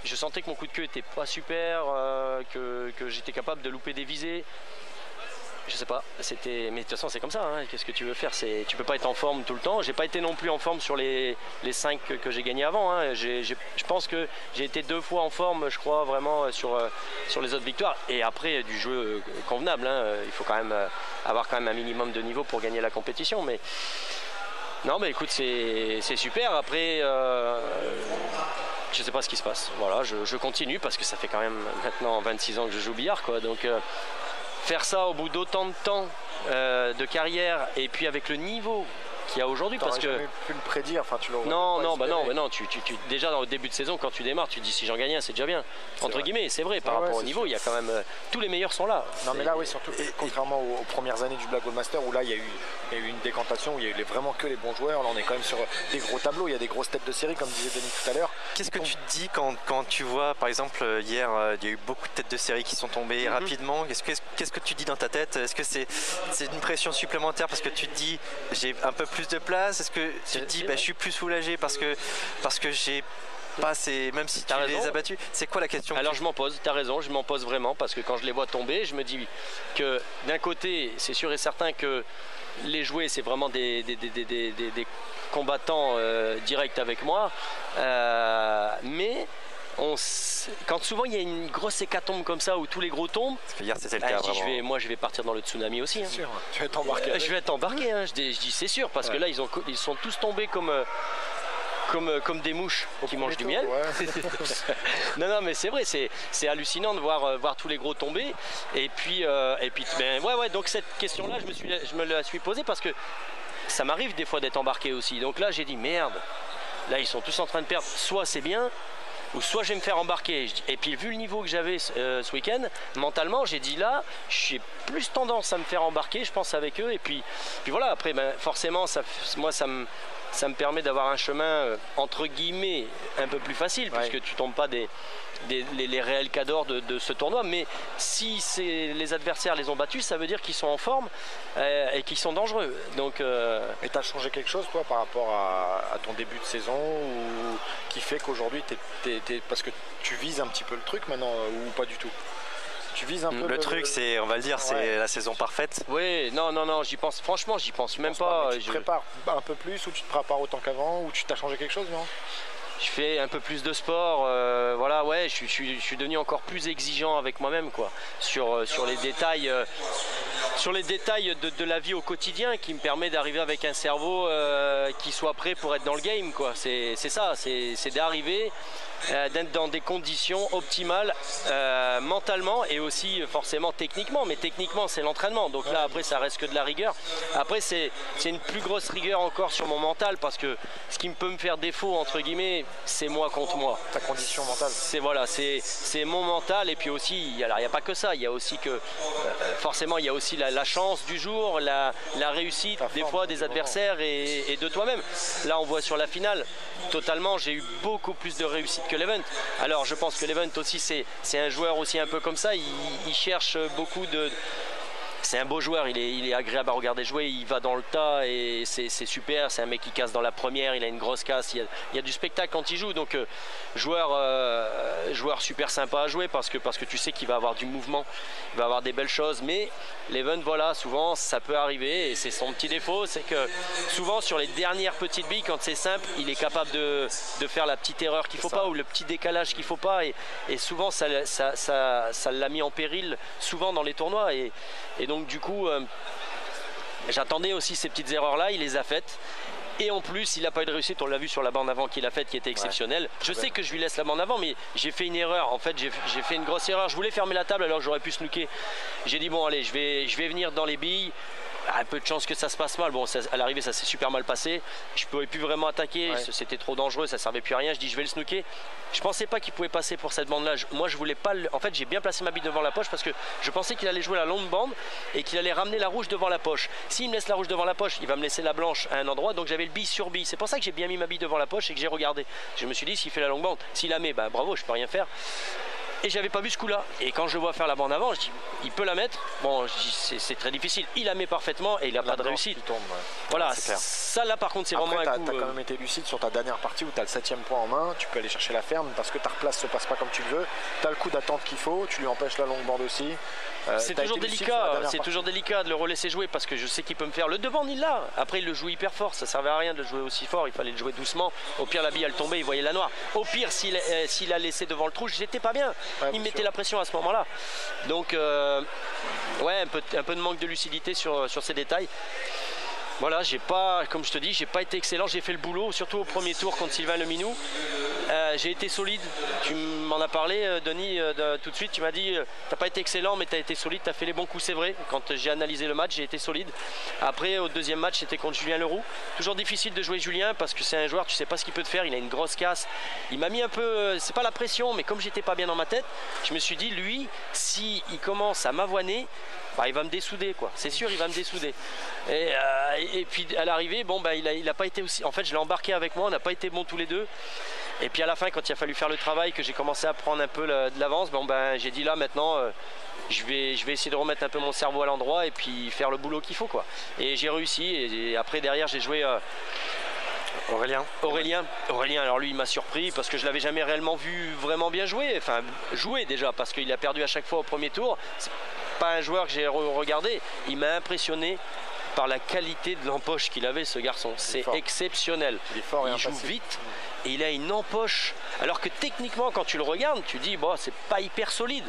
je sentais que mon coup de queue était pas super, que j'étais capable de louper des visées. Je sais pas, mais de toute façon c'est comme ça, hein. Qu'est-ce que tu veux faire, tu peux pas être en forme tout le temps. J'ai pas été non plus en forme sur les 5 que j'ai gagnés avant, hein. Je pense que j'ai été 2 fois en forme, je crois, vraiment sur les autres victoires. Et après du jeu convenable, hein. Il faut quand même avoir quand même un minimum de niveau pour gagner la compétition. Mais non, mais écoute, c'est super. Après je sais pas ce qui se passe. Voilà, je continue parce que ça fait quand même maintenant 26 ans que je joue au billard, quoi. Donc faire ça au bout d'autant de temps de carrière, et puis avec le niveau qu'il y a aujourd'hui, parce que jamais pu le prédire, enfin tu l'aurais non, pas tu déjà dans le début de saison, quand tu démarres, tu te dis si j'en gagne un, c'est déjà bien, entre guillemets. C'est vrai, par rapport au niveau, il y a quand même tous les meilleurs sont là. Non, mais là oui, surtout contrairement aux premières années du Black Ball Master, où là il y a eu une décantation, où il y a eu vraiment que les bons joueurs. Là on est quand même sur des gros tableaux, il y a des grosses têtes de série, comme disait Denis tout à l'heure. Qu'est-ce que tu te dis quand tu vois, par exemple, hier, il y a eu beaucoup de têtes de série qui sont tombées rapidement. Qu'est-ce que tu dis dans ta tête? Est-ce que c'est une pression supplémentaire parce que tu te dis j'ai un peu plus de place? Est-ce que tu te dis je suis plus soulagé parce que j'ai pas ces, même si tu les as battus? C'est quoi la question? Alors je m'en pose, tu as raison, je m'en pose vraiment, parce que quand je les vois tomber, je me dis que d'un côté, c'est sûr et certain que les jouer, c'est vraiment des combattants directs avec moi, mais quand souvent il y a une grosse hécatombe comme ça où tous les gros tombent, parce que hier c'était le cas, moi je vais partir dans le tsunami aussi, hein. Sûr, tu vas être embarqué. Je vais être embarqué, hein. Je dis c'est sûr, parce que là ils sont tous tombés comme des mouches qui mangent du miel. Non, mais c'est vrai, c'est hallucinant de voir tous les gros tomber. Et puis donc cette question-là, je me la suis posée parce que ça m'arrive des fois d'être embarqué aussi. Donc là, j'ai dit merde, là ils sont tous en train de perdre. Soit c'est bien, ou soit je vais me faire embarquer. Et puis vu le niveau que j'avais ce week-end, mentalement, j'ai dit là, j'ai plus tendance à me faire embarquer, je pense, avec eux. Et puis voilà, après, forcément, moi, ça me permet d'avoir un chemin, entre guillemets, un peu plus facile, puisque tu tombes pas les réels cadors de ce tournoi. Mais si les adversaires les ont battus, ça veut dire qu'ils sont en forme et qu'ils sont dangereux. Donc, Et tu as changé quelque chose, toi, par rapport à ton début de saison, ou qui fait qu'aujourd'hui, parce que tu vises un petit peu le truc maintenant, ou pas du tout? Tu vises un peu le truc, c'est, on va le dire, c'est la saison parfaite. Oui, non, j'y pense, franchement, j'y pense même pas. Tu te prépares un peu plus, ou tu te prépares autant qu'avant, ou tu t'as changé quelque chose, non? Je fais un peu plus de sport, voilà, ouais, je suis devenu encore plus exigeant avec moi-même, quoi, sur les détails, de la vie au quotidien, qui me permet d'arriver avec un cerveau qui soit prêt pour être dans le game, quoi. C'est ça, c'est d'arriver d'être dans des conditions optimales mentalement et aussi forcément techniquement, mais techniquement c'est l'entraînement, donc là après ça reste que de la rigueur. Après c'est une plus grosse rigueur encore sur mon mental, parce que ce qui peut me faire défaut entre guillemets, c'est moi contre moi. Ta condition mentale. C'est mon mental, et puis aussi, alors il n'y a pas que ça, il y a aussi que forcément il y a aussi la chance du jour, la réussite des fois des adversaires et de toi-même. Là on voit sur la finale, totalement, j'ai eu beaucoup plus de réussite que l'Event. Alors je pense que l'Event aussi c'est un joueur aussi un peu comme ça, il cherche beaucoup c'est un beau joueur, il est agréable à regarder jouer, il va dans le tas et c'est super, c'est un mec qui casse dans la première, il a une grosse casse, il y a du spectacle quand il joue, donc joueur super sympa à jouer parce que tu sais qu'il va avoir du mouvement, il va avoir des belles choses, mais l'event, voilà, souvent ça peut arriver et c'est son petit défaut, c'est que souvent sur les dernières petites billes, quand c'est simple, il est capable de faire la petite erreur qu'il ne faut pas ou le petit décalage qu'il ne faut pas et souvent ça l'a mis en péril souvent dans les tournois et donc du coup j'attendais aussi ces petites erreurs là, il les a faites et en plus il n'a pas eu de réussite, on l'a vu sur la bande avant qu'il a faite qui était exceptionnelle. Je sais que je lui laisse la bande avant mais j'ai fait une erreur, en fait j'ai fait une grosse erreur, je voulais fermer la table alors que j'aurais pu snooker. J'ai dit bon allez je vais venir dans les billes. Un peu de chance que ça se passe mal. Bon, à l'arrivée, ça s'est super mal passé. Je ne pouvais plus vraiment attaquer. C'était trop dangereux. Ça ne servait plus à rien. Je dis, je vais le snooker. Je ne pensais pas qu'il pouvait passer pour cette bande-là. Moi, je voulais pas. En fait, j'ai bien placé ma bille devant la poche parce que je pensais qu'il allait jouer la longue bande et qu'il allait ramener la rouge devant la poche. S'il me laisse la rouge devant la poche, il va me laisser la blanche à un endroit. Donc, j'avais le bille sur bille. C'est pour ça que j'ai bien mis ma bille devant la poche et que j'ai regardé. Je me suis dit, s'il fait la longue bande, s'il la met, bah, bravo, je ne peux rien faire. Et j'avais pas vu ce coup-là. Et quand je le vois faire la bande avant, je dis, il peut la mettre. Bon, c'est très difficile. Il la met parfaitement et il n'a pas de réussite. Tombe, voilà, ça là par contre, c'est vraiment un coup. Tu as quand même été lucide sur ta dernière partie où tu as le 7e point en main. Tu peux aller chercher la ferme parce que ta replace se passe pas comme tu le veux. Tu as le coup d'attente qu'il faut. Tu lui empêches la longue bande aussi. C'est toujours délicat de le relaisser jouer parce que je sais qu'il peut me faire le devant, il l'a. Après, il le joue hyper fort. Ça servait à rien de le jouer aussi fort. Il fallait le jouer doucement. Au pire, la bille elle tombait, il voyait la noire. Au pire, s'il a laissé devant le trou, j'étais pas bien. Il mettait la pression à ce moment-là. Donc, ouais, un peu de manque de lucidité sur ces détails. Voilà, comme je te dis, j'ai pas été excellent. J'ai fait le boulot, surtout au premier tour contre Sylvain Leminou. J'ai été solide. Tu m'en as parlé, Denis, tout de suite. Tu m'as dit, t'as pas été excellent, mais tu as été solide. Tu as fait les bons coups, c'est vrai. Quand j'ai analysé le match, j'ai été solide. Après, au deuxième match, c'était contre Julien Leroux. Toujours difficile de jouer Julien parce que c'est un joueur, tu sais pas ce qu'il peut te faire. Il a une grosse casse. Il m'a mis un peu, c'est pas la pression, mais comme j'étais pas bien dans ma tête, je me suis dit, lui, s'il commence à m'avoiner, bah, il va me dessouder, quoi. C'est sûr, il va me dessouder. Et puis à l'arrivée, bon, bah, il a pas été aussi. En fait, je l'ai embarqué avec moi, on n'a pas été bons tous les deux. Et puis à la fin, quand il a fallu faire le travail, que j'ai commencé à prendre un peu de l'avance, bon, ben, j'ai dit là maintenant, je vais essayer de remettre un peu mon cerveau à l'endroit et puis faire le boulot qu'il faut, quoi. Et j'ai réussi. Et après, derrière, j'ai joué. Aurélien, alors lui il m'a surpris parce que je l'avais jamais réellement vu vraiment bien jouer, enfin jouer déjà parce qu'il a perdu à chaque fois au premier tour. C'est pas un joueur que j'ai regardé, il m'a impressionné par la qualité de l'empoche qu'il avait, ce garçon. C'est exceptionnel. Il joue vite et il a une empoche alors que techniquement quand tu le regardes tu dis bon c'est pas hyper solide.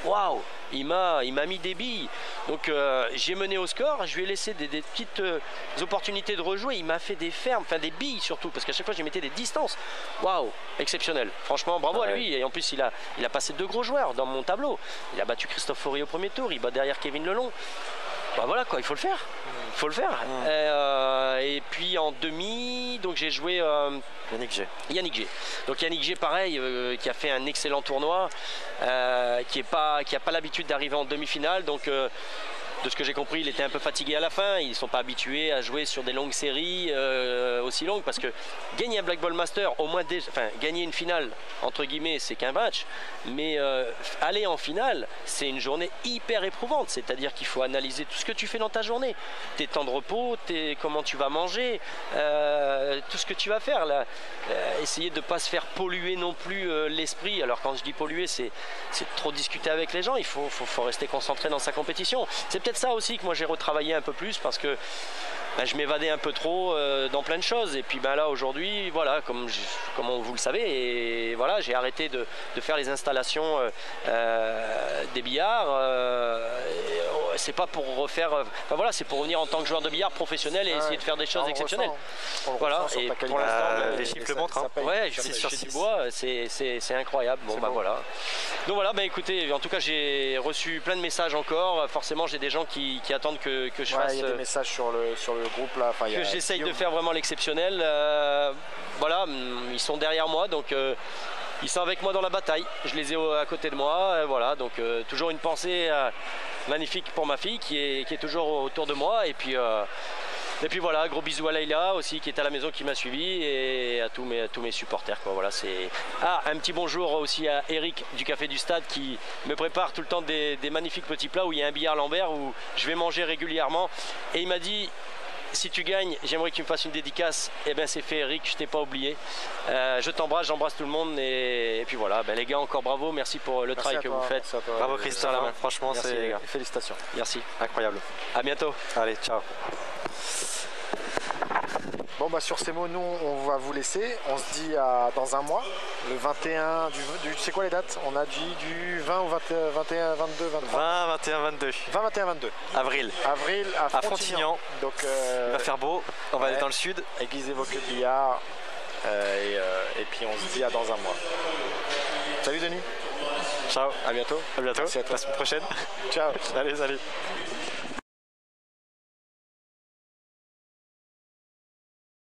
Waouh, il m'a mis des billes. Donc j'ai mené au score, je lui ai laissé des petites opportunités de rejouer. Il m'a fait des fermes, enfin des billes surtout, parce qu'à chaque fois je mettais des distances. Waouh, exceptionnel. Franchement, bravo à lui. Et en plus il a passé 2 gros joueurs dans mon tableau. Il a battu Christophe Faury au premier tour, il bat derrière Kevin Lelong. Bah voilà quoi, il faut le faire. Il faut le faire. Et puis en demi, donc j'ai joué Yannick G. Donc Yannick G, pareil, qui a fait un excellent tournoi, qui a pas l'habitude d'arriver en demi-finale. Donc de ce que j'ai compris, il était un peu fatigué à la fin. Ils ne sont pas habitués à jouer sur des longues séries aussi longues parce que gagner un Black Ball Master, au moins gagner une finale, entre guillemets, c'est qu'un match. Mais aller en finale, c'est une journée hyper éprouvante. C'est-à-dire qu'il faut analyser tout ce que tu fais dans ta journée. Tes temps de repos, comment tu vas manger, tout ce que tu vas faire. Là. Essayer de ne pas se faire polluer non plus l'esprit. Alors quand je dis polluer, c'est trop discuter avec les gens. Il faut rester concentré dans sa compétition. C'est peut-être ça aussi que moi j'ai retravaillé un peu plus parce que je m'évadais un peu trop dans plein de choses et puis là aujourd'hui voilà comme vous le savez et voilà j'ai arrêté de faire les installations des billards c'est pas pour refaire voilà c'est pour revenir en tant que joueur de billard professionnel et essayer de faire des choses exceptionnelles voilà et pour l'instant les chiffres le montrent hein. Ouais c'est sur 6 bois c'est incroyable bon bah voilà donc voilà écoutez en tout cas j'ai reçu plein de messages encore forcément j'ai des gens qui attendent que je fasse il y a des messages sur le groupe là que j'essaye de faire vraiment l'exceptionnel voilà ils sont derrière moi donc ils sont avec moi dans la bataille je les ai à côté de moi voilà donc toujours une pensée magnifique pour ma fille qui est toujours autour de moi et puis Et puis voilà, gros bisous à Leïla aussi qui est à la maison, qui m'a suivi, et à tous mes supporters, quoi. Voilà, c'est... Ah, un petit bonjour aussi à Eric du Café du Stade qui me prépare tout le temps des magnifiques petits plats où il y a un billard Lambert où je vais manger régulièrement. Et il m'a dit, si tu gagnes, j'aimerais que tu me fasses une dédicace. Et bien c'est fait, Eric, je t'ai pas oublié. Je t'embrasse, j'embrasse tout le monde, et puis voilà, ben, les gars, encore bravo, merci pour le travail que vous faites. Bravo Christian, franchement, Merci, c'est les gars. Félicitations. Merci, incroyable. à bientôt. Allez, ciao. Bon bah sur ces mots, nous on va vous laisser. On se dit dans un mois, le 21 c'est quoi les dates? On a dit du 20 au 21, 22, 23. 20, 21, 22. 20, 21, 22. Avril. Avril à Frontignan. Donc il va faire beau, on va aller dans le sud. Aiguisez vos queues de billard. Et puis on se dit à dans un mois. Salut Denis. Ciao. À bientôt. À bientôt. Merci à toi. La semaine prochaine. Ciao. Allez, salut.